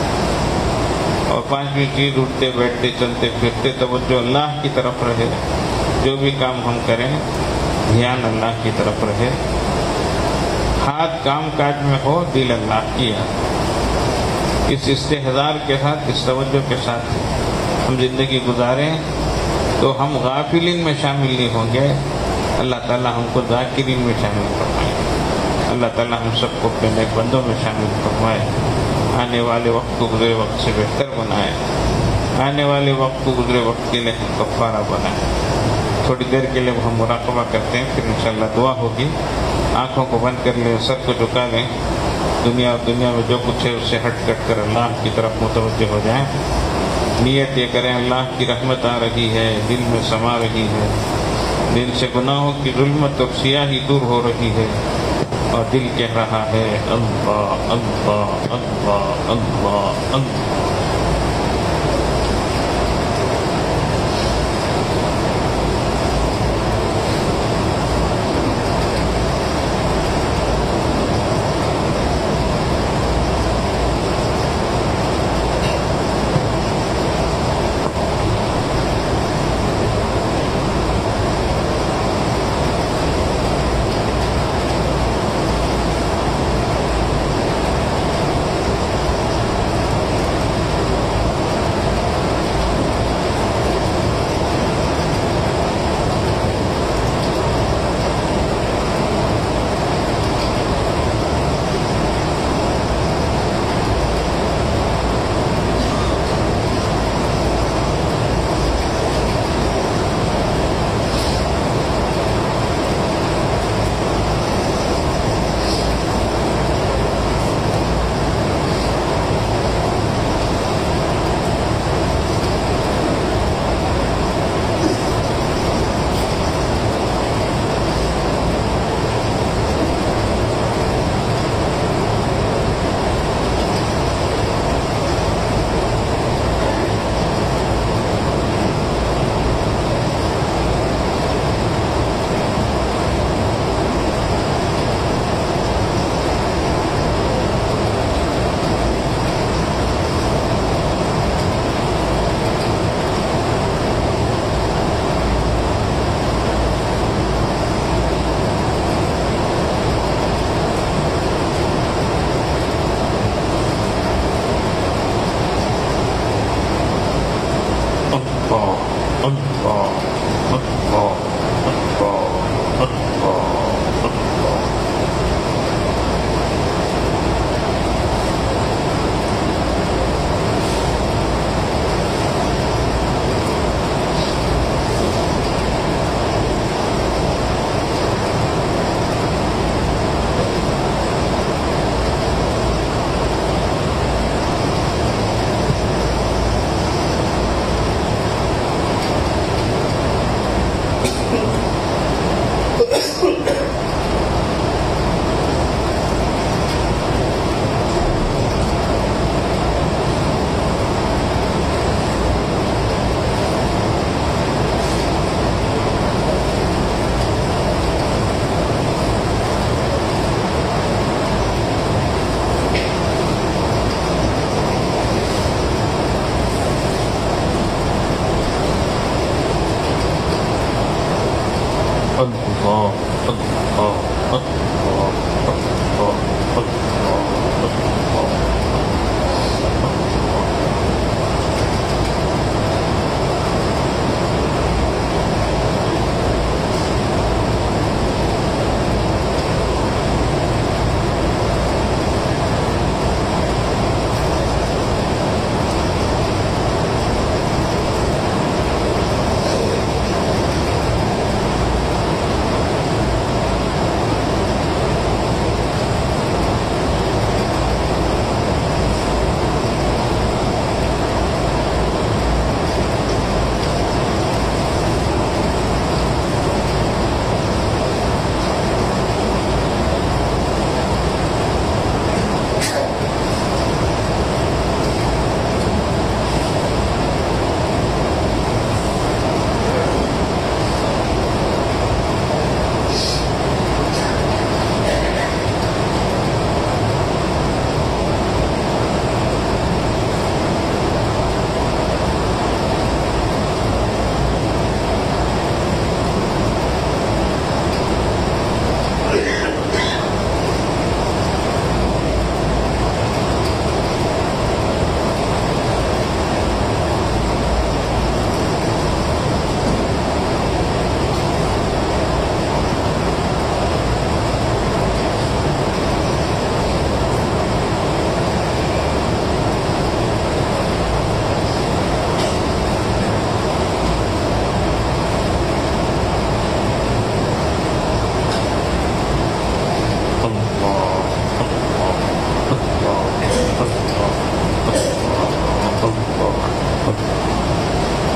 اور پانچویں چیز, اٹھتے بیٹھتے چلتے پھرتے توجہ اللہ کی طرف رہے. جو بھی کام ہم کریں دھیان اللہ کی طرف رہے. ہاتھ کام کاج میں ہو, دل اللہ کی یاد. اس استحضار کے ساتھ, اس توجہ کے ساتھ ہم زندگی گزاریں تو ہم غافلین میں شامل نہیں ہوں گے. اللہ تعالی ہم کو ذاکرین میں شامل فرمائے. اللہ تعالی ہم سب کو اپنے نیک بندوں میں شامل فرمائے. آنے والے وقت کو گزرے وقت سے بہتر بنائے. آنے والے وقت کو گزرے وقت کے لیے کفارہ بنائے. تھوڑی دیر کے لیے ہم مراقبہ کرتے ہیں, پھر انشاءاللہ دعا ہوگی. آنکھوں کو بند کر لیں, سر کو جھکا لیں. دنیا میں جو کچھ ہے اس سے ہٹ کٹ کر اللہ کی طرف متوجہ ہو جائیں. نیت یہ کریں اللہ کی رحمت آ رہی ہے, دل میں سما رہی ہے, دل سے گناہوں کی ظلمت اور سیاہی دور ہو رہی ہے, اور دل کہہ رہا ہے اللہ اللہ اللہ اللہ اللہ.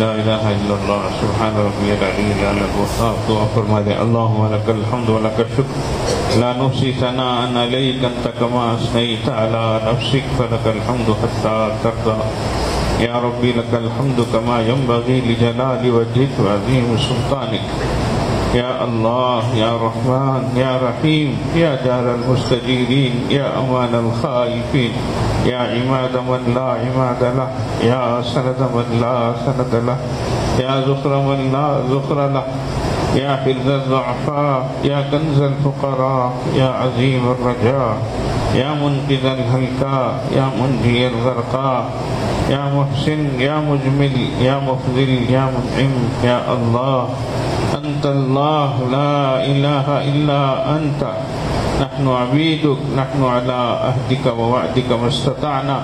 لا الہ الا اللہ سبحان ربی العلی الاعلی الوهاب. دعا فرما دیں. اللہم لک الحمد ولک الشکر لا نحصی ثناء علیک انت کما اثنیت علی نفسک فلک الحمد حتی ترضى. یا ربی لک الحمد کما ینبغی لجلال وجهک وعظیم سلطانک. یا اللہ یا رحمن یا رحیم یا جار المستجیرین یا امان الخائفین یا عماد من لا عماد له یا سند من لا سند له یا ذخر من لا ذخر له یا حرز الضعفاء یا کنز الفقراء یا عظیم الرجاء یا منقذ الهلكاء یا منجی الغرقاء یا محسن یا مجمل یا مفضل یا منعم. یا اللہ أنت الله لا إله إلا أنت نحن عبيدك نحن على عهدك ووعدك ما استطعنا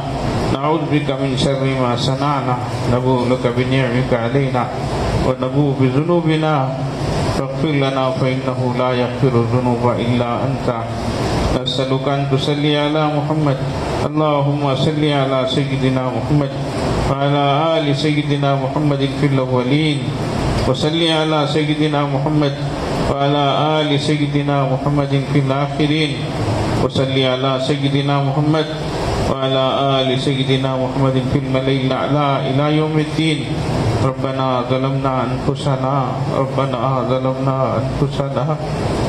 نعوذ بك من شر ما صنعنا نبوء لك بنعمك علينا ونبوء بذنوبنا فاغفر لنا فإنه لا يغفر الذنوب إلا أنت. نسألك أن تصلي على محمد اللهم صل على سيدنا محمد وعلى آل سيدنا محمد في الأولين وصلی علی سیدنا محمد وعلى آل سیدنا محمد فی الآخرین وصلی علی سیدنا محمد وعلى آل سیدنا محمد فی الملأ الأعلى إلى يوم الدین. ربنا ظلمنا أنفسنا ربنا ظلمنا أنفسنا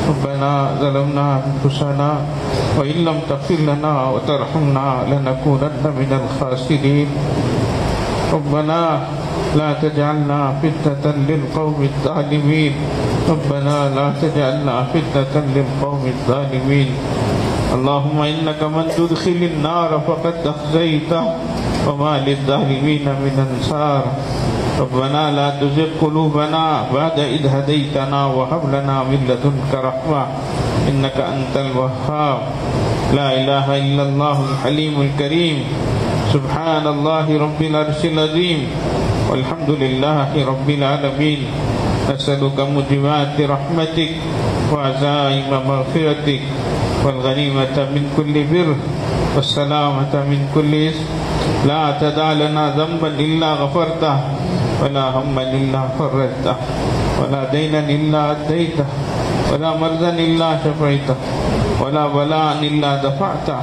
ربنا ظلمنا أنفسنا وإن لم تغفر لنا وترحمنا لنكونن من الخاسرين. ربنا لا تجعلنا فتنة للقوم الظالمين ربنا لا تجعلنا فتنة للقوم الظالمين. اللهم إنك من تدخل النار فقد أخزيته وما للظالمين من أنصار. ربنا لا تزغ قلوبنا بعد إذ هديتنا وهب لنا من لدنك رحمة إنك أنت الوهاب. لا إله إلا الله الحليم الكريم سبحان الله رب العرش العظيم والحمد لله رب العالمين. نسألك موجبات رحمتك وعزائم مغفرتك والغنيمة من كل بر والسلامة من كل إثم. لا تدع لنا ذنبا إلا غفرته ولا هما إلا فرجته ولا دينا إلا أديته ولا مرضا إلا شفيته ولا بلاء إلا دفعته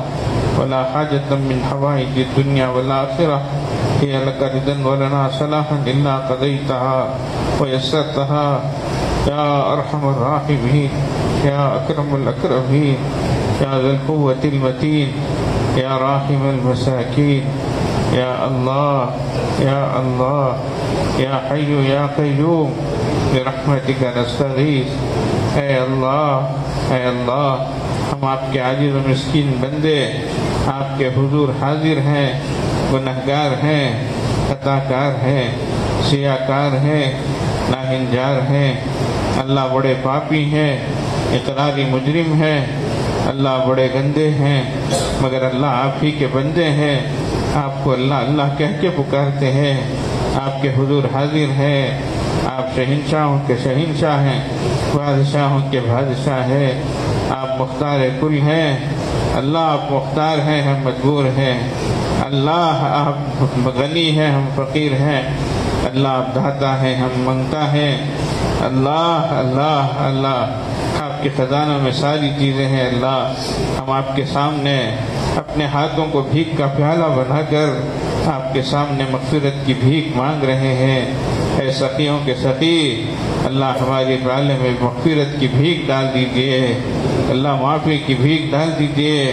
ولا حاجة من حوائج الدنيا والآخرة هي لك رضا ولنا صلاحا إلا قضيتها ويسرتها يا أرحم الراحمين يا أكرم الأكرمين يا ذا القوة المتين يا راحم المساكين. يا الله يا الله يا حي يا قيوم برحمتك نستغيث اے اللہ ہم آپ کے عاجز و مسکین بندے آپ کے حضور حاضر ہیں، گنہگار ہیں، خطا کار ہیں، سیاہ کار ہیں، ناہنجار ہیں، اللہ بڑے پاپی ہیں، اقراری مجرم ہیں، اللہ بڑے گندے ہیں، مگر اللہ آپ ہی کے بندے ہیں، آپ کو اللہ اللہ کہہ کے پکارتے ہیں، آپ کے حضور حاضر ہیں، آپ شہنشاہوں کے شہنشاہ ہیں، بادشاہوں کے بادشاہ ہیں، آپ مختار کل ہیں، اللہ آپ مختار ہیں، ہم مجبور ہیں، اللہ آپ غنی ہیں، ہم فقیر ہیں، اللہ آپ داتا ہیں، ہم منگتا ہیں، اللہ اللہ اللہ آپ کے خزانوں میں ساری چیزیں ہیں، اللہ ہم آپ کے سامنے اپنے ہاتھوں کو بھیک کا پیالہ بنا کر آپ کے سامنے مغفرت کی بھیک مانگ رہے ہیں، اے سخیوں کے سخی اللہ ہمارے پیالے میں مغفرت کی بھیک ڈال دیجئے، اللہ معافی کی بھیک ڈال دیجئے،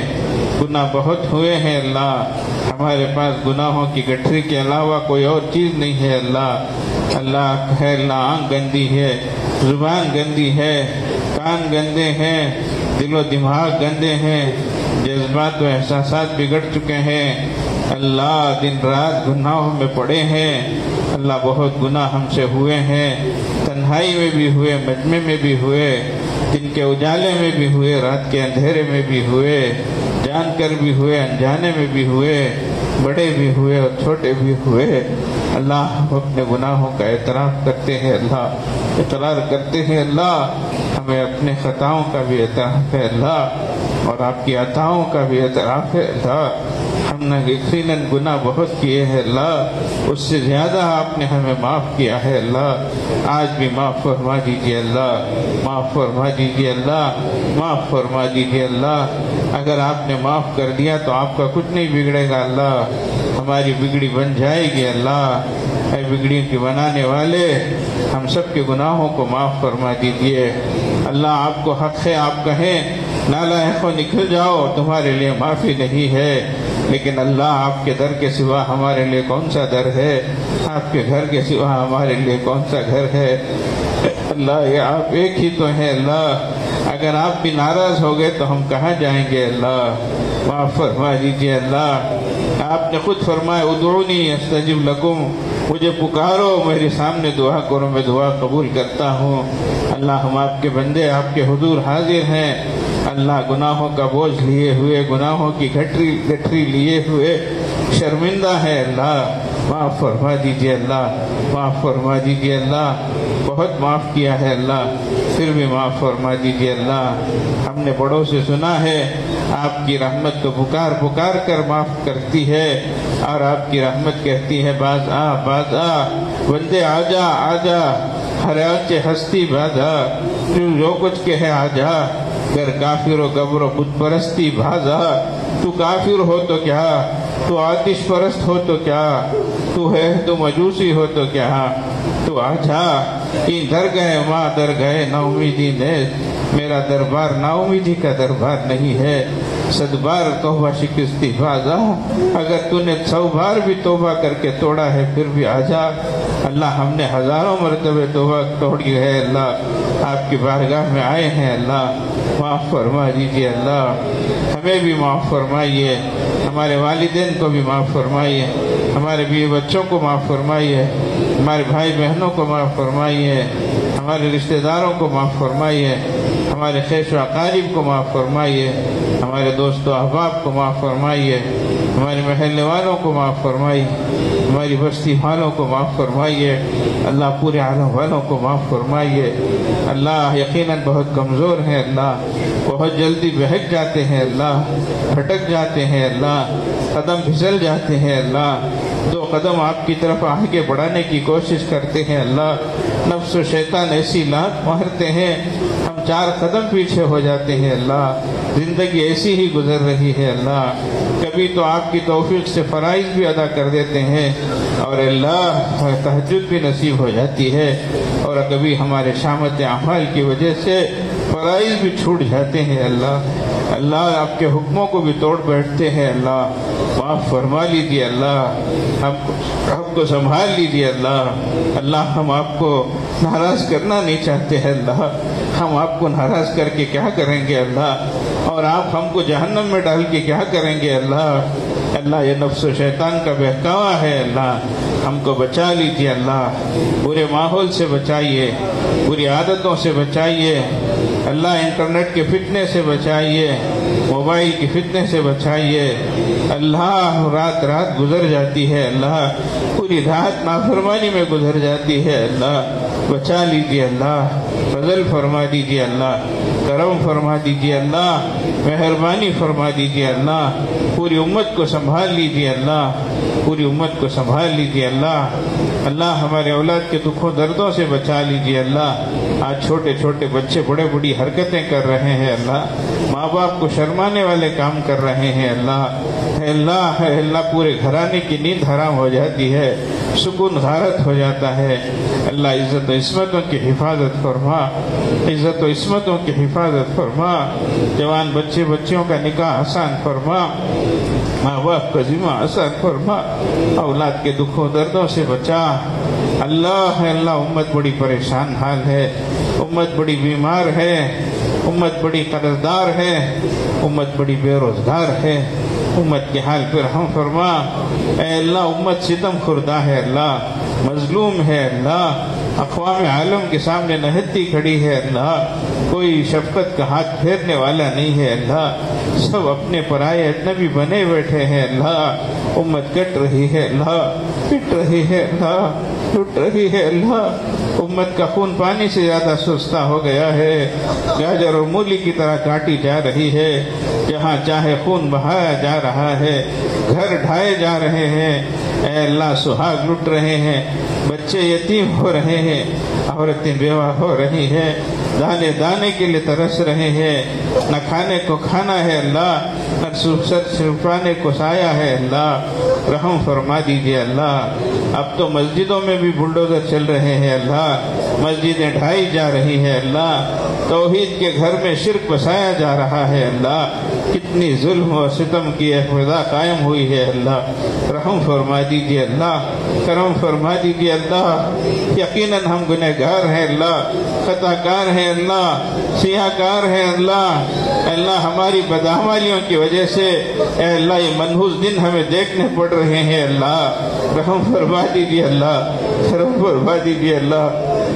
گناہ بہت ہوئے ہیں اللہ، ہمارے پاس گناہوں کی گٹھری کے علاوہ کوئی اور چیز نہیں ہے اللہ، اللہ ہے اللہ آنکھ گندی ہے، زبان گندی ہے، کان گندے ہیں، دل و دماغ گندے ہیں، جذبات و احساسات بگڑ چکے ہیں، اللہ دن رات گناہوں میں پڑے ہیں، اللہ بہت گناہ ہم سے ہوئے ہیں، تنہائی میں بھی ہوئے، مجمع میں بھی ہوئے، دن کے اجالے میں بھی ہوئے، رات کے اندھیرے میں بھی ہوئے، جان کر بھی ہوئے، انجانے میں بھی ہوئے، بڑے بھی ہوئے اور چھوٹے بھی ہوئے، اللہ ہم اپنے گناہوں کا اعتراف کرتے ہیں، اللہ اقرار کرتے ہیں، اللہ ہمیں اپنے خطاؤں کا بھی اعتراف ہے اللہ، اور آپ کی عطاؤں کا بھی اعتراف ہے اللہ، ہم نے یقیناً گناہ بہت کیے ہیں اللہ، اس سے زیادہ آپ نے ہمیں معاف کیا ہے اللہ، آج بھی معاف فرما دیجیے اللہ، معاف فرما دیجیے اللہ، معاف فرما دیجیے اللہ، اگر آپ نے معاف کر دیا تو آپ کا کچھ نہیں بگڑے گا اللہ، ہماری بگڑی بن جائے گی اللہ، اے بگڑی کے بنانے والے ہم سب کے گناہوں کو معاف فرما دیجیے اللہ، آپ کو حق ہے آپ کہیں نالائقوں نکل جاؤ تمہارے لیے معافی نہیں ہے، لیکن اللہ آپ کے در کے سوا ہمارے لیے کون سا در ہے، آپ کے گھر کے سوا ہمارے لیے کون سا گھر ہے اللہ، یہ آپ ایک ہی تو ہیں اللہ، اگر آپ بھی ناراض ہو گئے تو ہم کہاں جائیں گے اللہ، معاف فرما دیجیے اللہ، آپ نے خود فرمایا ادعونی استجب لکم، مجھے پکارو میرے سامنے دعا کرو میں دعا قبول کرتا ہوں، اللہ ہم آپ کے بندے آپ کے حضور حاضر ہیں اللہ، گناہوں کا بوجھ لیے ہوئے، گناہوں کی گٹھری لیے ہوئے شرمندہ ہے اللہ، معاف فرما دیجیے اللہ، معاف فرما دیجیے اللہ، بہت معاف کیا ہے اللہ، پھر بھی معاف فرما دیجیے اللہ، ہم نے بڑوں سے سنا ہے آپ کی رحمت تو پکار پکار کر معاف کرتی ہے، اور آپ کی رحمت کہتی ہے باز آ بندے آ جا ہر آنچے ہستی بازا، جو کچھ کہے آ جا، گر کافر و گبر و بت پرستی بھازا، تو کافر ہو تو کیا، تو آتش پرست ہو تو کیا، تو ہے تو مجوسی ہو تو کیا، تو آ جا، این در گئے ماں در گئے نا امیدی نے، میرا دربار نا امیدی کا دربار نہیں ہے، صد بار توبہ شکستی بازا، اگر تو نے 100 بار بھی توبہ کر کے توڑا ہے پھر بھی آ جا اللہ، ہم نے ہزاروں مرتبہ توبہ توڑی ہے اللہ، آپ کی بارگاہ میں آئے ہیں اللہ، معاف فرما دیجیے اللہ، ہمیں بھی معاف فرمائیے، ہمارے والدین کو بھی معاف فرمائیے، ہمارے بیوی بچوں کو معاف فرمائیے، ہمارے بھائی بہنوں کو معاف فرمائیے، ہمارے رشتہ داروں کو معاف فرمائیے، ہمارے خیش و اقارب کو معاف فرمائیے، ہمارے دوست و احباب کو معاف فرمائیے، ہمارے محلے والوں کو معاف فرمائیے، ہماری بستی والوں کو معاف فرمائیے اللہ، پورے عالم والوں کو معاف فرمائیے اللہ، یقیناً بہت کمزور ہیں اللہ، بہت جلدی بہک جاتے ہیں اللہ، بھٹک جاتے ہیں اللہ، قدم پھسل جاتے ہیں اللہ، 2 قدم آپ کی طرف آگے بڑھانے کی کوشش کرتے ہیں اللہ، نفس و شیطان ایسی لات مارتے ہیں ہم 4 قدم پیچھے ہو جاتے ہیں اللہ، زندگی ایسی ہی گزر رہی ہے اللہ، کبھی تو آپ کی توفیق سے فرائض بھی ادا کر دیتے ہیں اور اللہ تہجد بھی نصیب ہو جاتی ہے، اور کبھی ہمارے شامت اعمال کی وجہ سے فرائض بھی چھوٹ جاتے ہیں اللہ آپ کے حکموں کو بھی توڑ بیٹھتے ہیں اللہ، معاف فرما لیجیے اللہ، ہم کو سنبھال لیجیے اللہ، ہم آپ کو ناراض کرنا نہیں چاہتے ہیں اللہ، ہم آپ کو ناراض کر کے کیا کریں گے اللہ، اور آپ ہم کو جہنم میں ڈال کے کیا کریں گے اللہ۔ اللہ یہ نفس و شیطان کا بہکاوا ہے اللہ، ہم کو بچا لیجیے اللہ، برے ماحول سے بچائیے، بری عادتوں سے بچائیے اللہ، انٹرنیٹ کے فتنے سے بچائیے، موبائل کی فتنے سے بچائیے اللہ۔ رات رات گزر جاتی ہے اللہ، پوری رات نافرمانی میں گزر جاتی ہے اللہ، بچا لیجیے اللہ، فضل فرما دیجیے اللہ، کرم فرما دیجیے اللہ، مہربانی فرما دیجیے اللہ، پوری امت کو سنبھال لیجیے اللہ، پوری امت کو سنبھال لیجیے اللہ۔ اللہ ہمارے اولاد کے دکھوں دردوں سے بچا لیجیے اللہ۔ آج چھوٹے چھوٹے بچے بڑے بڑی حرکتیں کر رہے ہیں اللہ، ماں باپ کو شرمانے والے کام کر رہے ہیں اللہ۔ اے اللہ پورے گھرانے کی نیند حرام ہو جاتی ہے، سکون غارت ہو جاتا ہے اللہ۔ عزت و عصمتوں کی حفاظت فرما، عزت و عصمتوں کی حفاظت فرما، جوان بچے بچیوں کا نکاح آسان فرما، ماں باپ کا ذمہ آسان فرما، اولاد کے دکھوں دردوں سے بچا اللہ۔ اللہ امت بڑی پریشان حال ہے، امت بڑی بیمار ہے، امت بڑی قرض دار ہے، امت بڑی بے روزگار ہے، امت کے حال پر رحم فرما اے اللہ۔ امت ستم خوردہ ہے اللہ، مظلوم ہے اللہ، اقوام عالم کے سامنے نہتی کھڑی ہے اللہ، کوئی شفقت کا ہاتھ پھیرنے والا نہیں ہے اللہ، سب اپنے پرائے اجنبی بنے بیٹھے ہیں اللہ۔ امت کٹ رہی ہے اللہ، پٹ رہی ہے اللہ، ٹوٹ رہی ہے اللہ۔ امت کا خون پانی سے زیادہ سستا ہو گیا ہے، گاجر اور مولی کی طرح کاٹی جا رہی ہے، جہاں چاہے خون بہایا جا رہا ہے، گھر ڈھائے جا رہے ہیں اے اللہ، سہاگ لٹ رہے ہیں، بچے یتیم ہو رہے ہیں، عورتیں بیوہ ہو رہی ہیں، دانے دانے کے لیے ترس رہے ہیں، نہ کھانے کو کھانا ہے اللہ، نہ سر چھپانے کو سایہ ہے اللہ۔ رحم فرما دیجیے اللہ۔ اب تو مسجدوں میں بھی بلڈوزر چل رہے ہیں اللہ، مسجدیں ڈھائی جا رہی ہیں اللہ، توحید کے گھر میں شرک بسایا جا رہا ہے اللہ، کتنی ظلم و ستم کی فضا قائم ہوئی ہے اللہ۔ رحم فرما دیجیے اللہ، کرم فرما دیجیے اللہ۔ یقیناً ہم گنہگار ہیں اللہ، خطا کار ہیں اللہ، سیاہ کار ہیں اللہ۔ اللہ ہماری بدعمالیوں کی وجہ سے اے اللہ یہ منحوس دن ہمیں دیکھنے پڑ رہے ہیں اللہ۔ رحم فرما دیجیے اللہ، کرم فرما دیجیے اللہ،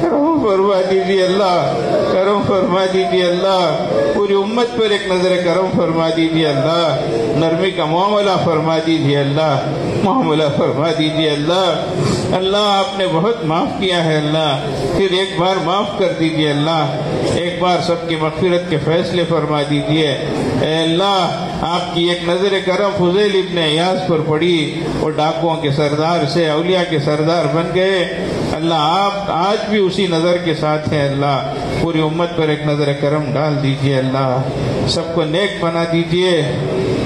کرم فرما دیجیے اللہ، کرم فرما دیجیے اللہ۔ پوری امت پر ایک نظر کرم فرما دیجیے اللہ، نرمی کا معاملہ فرما دیجیے اللہ، معاملہ فرما دیجیے اللہ۔ اللہ آپ نے بہت معاف کیا ہے اللہ، پھر ایک بار معاف کر دیجیے اللہ، ایک بار سب کی مغفرت کے فیصلے فرما دیجیے اے اللہ۔ آپ کی ایک نظر کرم فضیل ابن عیاض پر پڑی، وہ ڈاکوؤں کے سردار سے اولیاء کے سردار بن گئے اللہ۔ آپ آج بھی اسی نظر کے ساتھ ہیں اللہ، پوری امت پر ایک نظر کرم ڈال دیجیے اللہ، سب کو نیک بنا دیجیے،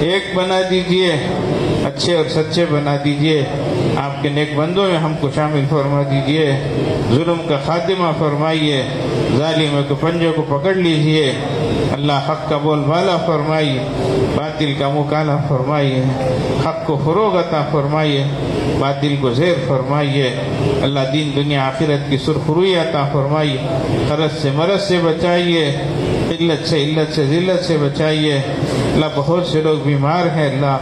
ایک بنا دیجیے، اچھے اور سچے بنا دیجیے، آپ کے نیک بندوں میں ہم کو شامل فرما دیجیے، ظلم کا خاتمہ فرمائیے، ظالموں کے پنجوں کو پکڑ لیجیے اللہ، حق کا بول بالا فرمائیے، باطل کا مکالا فرمائیے، حق کو فروغ عطا فرمائیے، باطل کو زیر فرمائیے اللہ، دین دنیا آخرت کی سرخروئی عطا فرمائیے، قرض سے مرض سے بچائیے، علت سے ذلت سے بچائیے اللہ۔ بہت سے لوگ بیمار ہیں اللہ،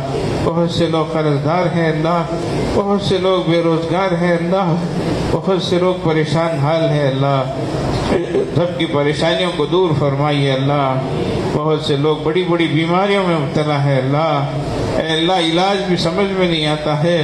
بہت سے لوگ قرض دار ہیں اللہ، بہت سے لوگ بے روزگار ہیں اللہ، بہت سے لوگ پریشان حال ہیں اللہ، سب کی پریشانیوں کو دور فرمائیے اللہ۔ بہت سے لوگ بڑی بڑی بیماریوں میں مبتلا ہے اللہ، اے اللہ علاج بھی سمجھ میں نہیں آتا ہے،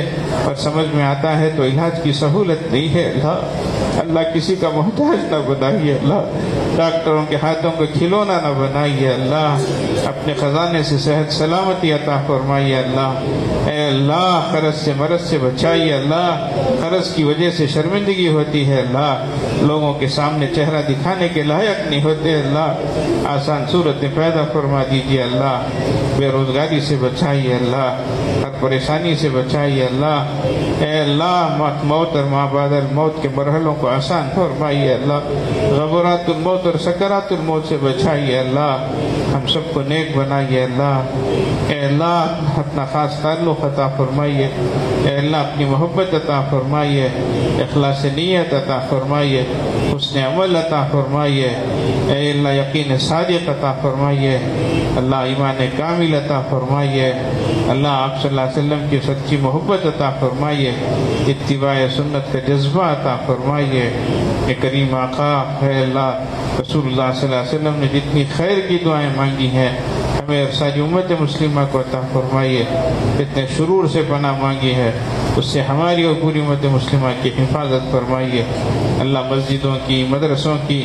اور سمجھ میں آتا ہے تو علاج کی سہولت نہیں ہے اللہ۔ اللہ کسی کا محتاج نہ بنائیے اللہ، ڈاکٹروں کے ہاتھوں کو کھلونا نہ بنائیے اللہ، اپنے خزانے سے صحت سلامتی عطا فرمائیے اللہ۔ اے اللہ قرض سے مرض سے بچائیے اللہ، قرض کی وجہ سے شرمندگی ہوتی ہے اللہ، لوگوں کے سامنے چہرہ دکھانے کے لائق نہیں ہوتے اللہ، آسان صورتیں پیدا فرما دیجیے اللہ، بے روزگاری سے بچائیے اللہ، ہر پریشانی سے بچائیے اللہ۔ اے اللہ موت اور ماں بعد الموت کے مرحلوں کو آسان فرمائیے اللہ، غبرات الموت اور سکرات الموت سے بچائیے اللہ، ہم سب کو نیک بنائیے اللہ۔ اے اللہ اپنا خاص تعلق عطا فرمائیے، اے اللہ اپنی محبت عطا فرمائیے، اخلاص نیت عطا فرمائیے، حسن عمل عطا فرمائیے، اے اللہ یقین صادق عطا فرمائیے، اللہ ایمان کامل عطا فرمائیے، اللہ آپ صلی اللہ علیہ وسلم کی سچی محبت عطا فرمائیے، اتباع سنت کا جذبہ عطا فرمائیے۔ اے کریم آقا، اے اللہ رسول اللہ صلی اللہ علیہ وسلم نے جتنی خیر کی دعائیں مانگی ہیں ہمیں اور ساری امت مسلمہ کو عطا فرمائیے، جتنے شرور سے پناہ مانگی ہے اس سے ہماری اور پوری امت مسلمہ کی حفاظت فرمائیے۔ اللہ مسجدوں کی، مدرسوں کی،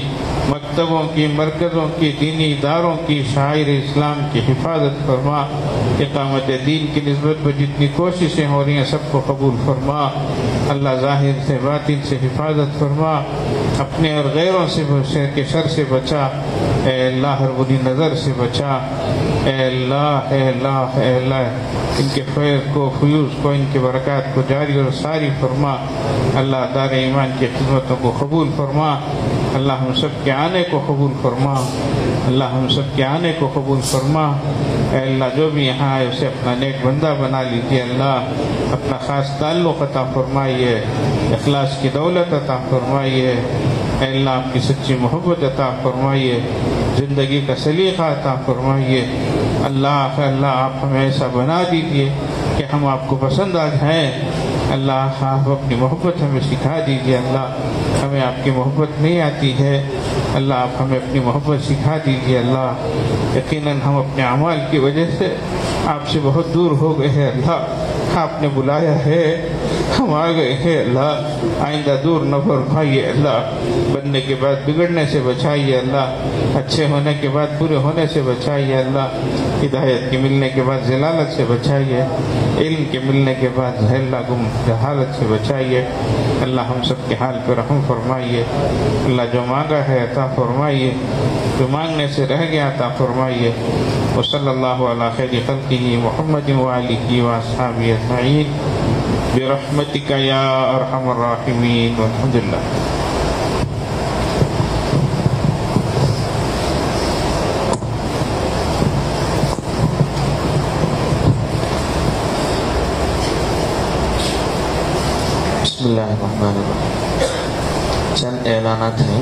مکتبوں کی، مرکزوں کی، دینی اداروں کی، شاعر اسلام کی حفاظت فرما۔ اقامت دین کی نسبت پر جتنی کوششیں ہو رہی ہیں سب کو قبول فرما۔ اللہ ظاہر سے باطن سے حفاظت فرما، اپنے اور غیروں سے کے شر سے بچا، اے اللہ ہر بری نظر سے بچا، اے اللہ اے اللہ اے اللہ ان کے فیض کو، فیوز کو، ان کے برکات کو جاری اور ساری فرما۔ اللہ دار ایمان کی خدمتوں کو قبول فرما، اللہ ہم سب کے آنے کو قبول فرما، اللہ ہم سب کے آنے کو قبول فرما۔ اے اللہ جو بھی یہاں آئے اسے اپنا نیک بندہ بنا لیجیے، اللہ اپنا خاص تعلق عطا فرمائیے، اخلاص کی دولت عطا فرمائیے، اے اللہ آپ کی سچی محبت عطا فرمائیے، زندگی کا سلیقہ عطا فرمائیے۔ اللہ آپ ہمیں ایسا بنا دیجیے کہ ہم آپ کو پسند آ جائیں۔ اللہ آپ اپنی محبت ہمیں سکھا دیجیے، اللہ ہمیں آپ کی محبت نہیں آتی ہے، اللہ آپ ہمیں اپنی محبت سکھا دیجیے۔ اللہ یقیناً ہم اپنے اعمال کی وجہ سے آپ سے بہت دور ہو گئے ہیں، اللہ آپ نے بلایا ہے ہم آ گئے ہیں، اللہ آئندہ دور نہ فرمائیے، اللہ بننے کے بعد بگڑنے سے بچائیے، اللہ اچھے ہونے کے بعد برے ہونے سے بچائیے، اللہ ہدایت کے ملنے کے بعد ضلالت سے بچائیے، علم کے ملنے کے بعد اللہ گم جہالت سے بچائیے۔ اللہ ہم سب کے حال پر رحم فرمائیے، اللہ جو مانگا ہے عطا فرمائیے، جو مانگنے سے رہ گیا عطا فرمائیے۔ وصلی اللہ علی خیر خلقہ محمد وآلہ وأصحابہ اجمعین برحمتک یا ارحم الراحمین والحمد للہ۔ بسم اللہ الرحمن الرحیم۔ چند اعلانات ہیں،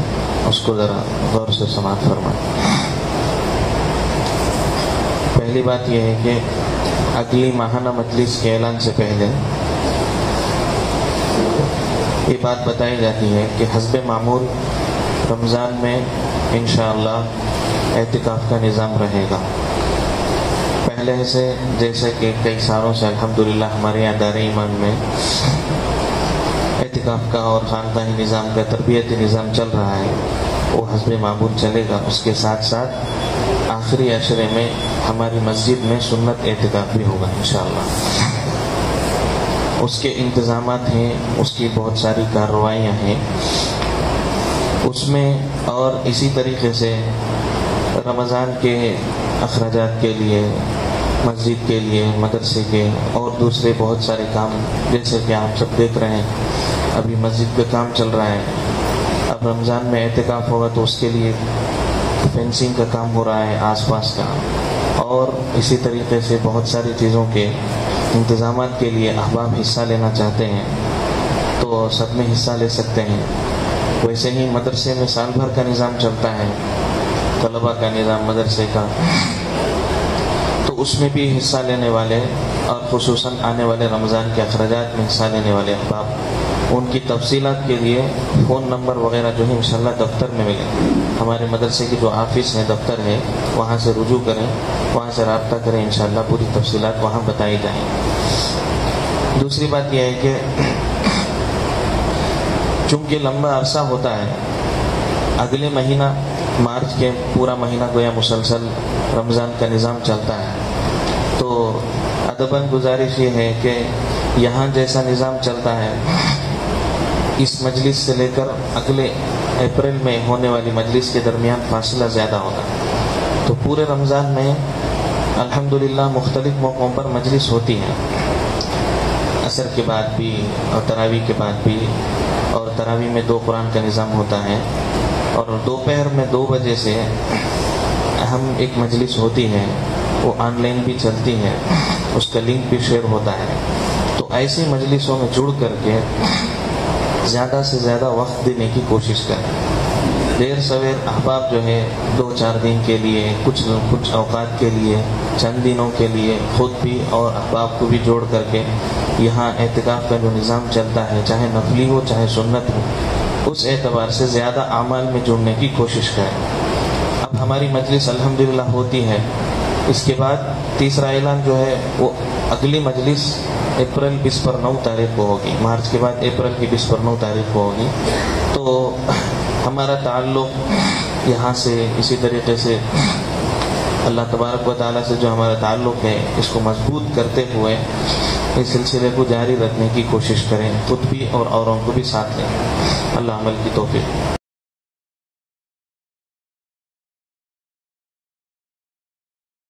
اس کو ذرا غور سے سماعت فرمائیں۔ پہلی بات یہ ہے کہ اگلی ماہانہ مجلس کے اعلان سے پہلے یہ بات بتائی جاتی ہے کہ حسب معمول رمضان میں انشاءاللہ اعتکاف کا نظام رہے گا۔ پہلے سے جیسے کہ کئی سالوں سے الحمدللہ ہمارے یہاں دار ایمان میں اعتکاف کا اور خانقاہی نظام کا تربیتی نظام چل رہا ہے، وہ حسب معمول چلے گا۔ اس کے ساتھ ساتھ آخری عشرے میں ہماری مسجد میں سنت اعتکاف بھی ہوگا انشاءاللہ۔ اس کے انتظامات ہیں، اس کی بہت ساری کارروائیاں ہیں اس میں، اور اسی طریقے سے رمضان کے اخراجات کے لیے، مسجد کے لیے، مدرسے کے اور دوسرے بہت سارے کام، جیسے کہ آپ سب دیکھ رہے ہیں ابھی مسجد پہ کام چل رہا ہے۔ اب رمضان میں اعتکاف ہوگا تو اس کے لیے فینسنگ کا کام ہو رہا ہے آس پاس کا، اور اسی طریقے سے بہت ساری چیزوں کے انتظامات کے لیے احباب حصہ لینا چاہتے ہیں تو سب میں حصہ لے سکتے ہیں۔ ویسے ہی مدرسے میں سال بھر کا نظام چلتا ہے، طلبہ کا نظام مدرسے کا، تو اس میں بھی حصہ لینے والے اور خصوصاً آنے والے رمضان کے اخراجات میں حصہ لینے والے احباب، ان کی تفصیلات کے لیے فون نمبر وغیرہ جو ہے انشاءاللہ دفتر میں ملے، ہمارے مدرسے کی جو آفس ہے، دفتر ہے، وہاں سے رجوع کریں، وہاں سے رابطہ کریں، انشاءاللہ پوری تفصیلات وہاں بتائی جائیں۔ دوسری بات یہ ہے کہ چونکہ لمبا عرصہ ہوتا ہے، اگلے مہینہ مارچ کے پورا مہینہ گویا مسلسل رمضان کا نظام چلتا ہے، تو ادباً گزارش یہ ہے کہ یہاں جیسا نظام چلتا ہے اس مجلس سے لے کر اگلے اپریل میں ہونے والی مجلس کے درمیان فاصلہ زیادہ ہوگا، تو پورے رمضان میں الحمدللہ مختلف موقعوں پر مجلس ہوتی ہے، عصر کے بعد بھی اور تراویح کے بعد بھی، اور تراویح میں 2 قرآن کا نظام ہوتا ہے، اور دوپہر میں 2 بجے سے اہم ایک مجلس ہوتی ہے، وہ آن لائن بھی چلتی ہے، اس کا لنک بھی شیئر ہوتا ہے، تو ایسی مجلسوں میں جڑ کر کے زیادہ سے زیادہ وقت دینے کی کوشش کریں۔ دیر سویر احباب جو ہے 2-4 دن کے لیے، کچھ اوقات کے لیے، چند دنوں کے لیے خود بھی اور احباب کو بھی جوڑ کر کے یہاں اعتکاف کا جو نظام چلتا ہے، چاہے نفلی ہو چاہے سنت ہو، اس اعتبار سے زیادہ اعمال میں جڑنے کی کوشش کریں۔ اب ہماری مجلس الحمدللہ ہوتی ہے، اس کے بعد تیسرا اعلان جو ہے وہ اگلی مجلس اپریل 20 پر 9 تاریخ کو ہوگی، مارچ کے بعد اپریل کی 20 پر 9 تاریخ کو ہوگی۔ تو ہمارا تعلق یہاں سے اسی طریقے سے اللہ تبارک و تعالیٰ سے جو ہمارا تعلق ہے اس کو مضبوط کرتے ہوئے اس سلسلے کو جاری رکھنے کی کوشش کریں، خود بھی اور اوروں کو بھی ساتھ لیں۔ اللہ عمل کی توفیق۔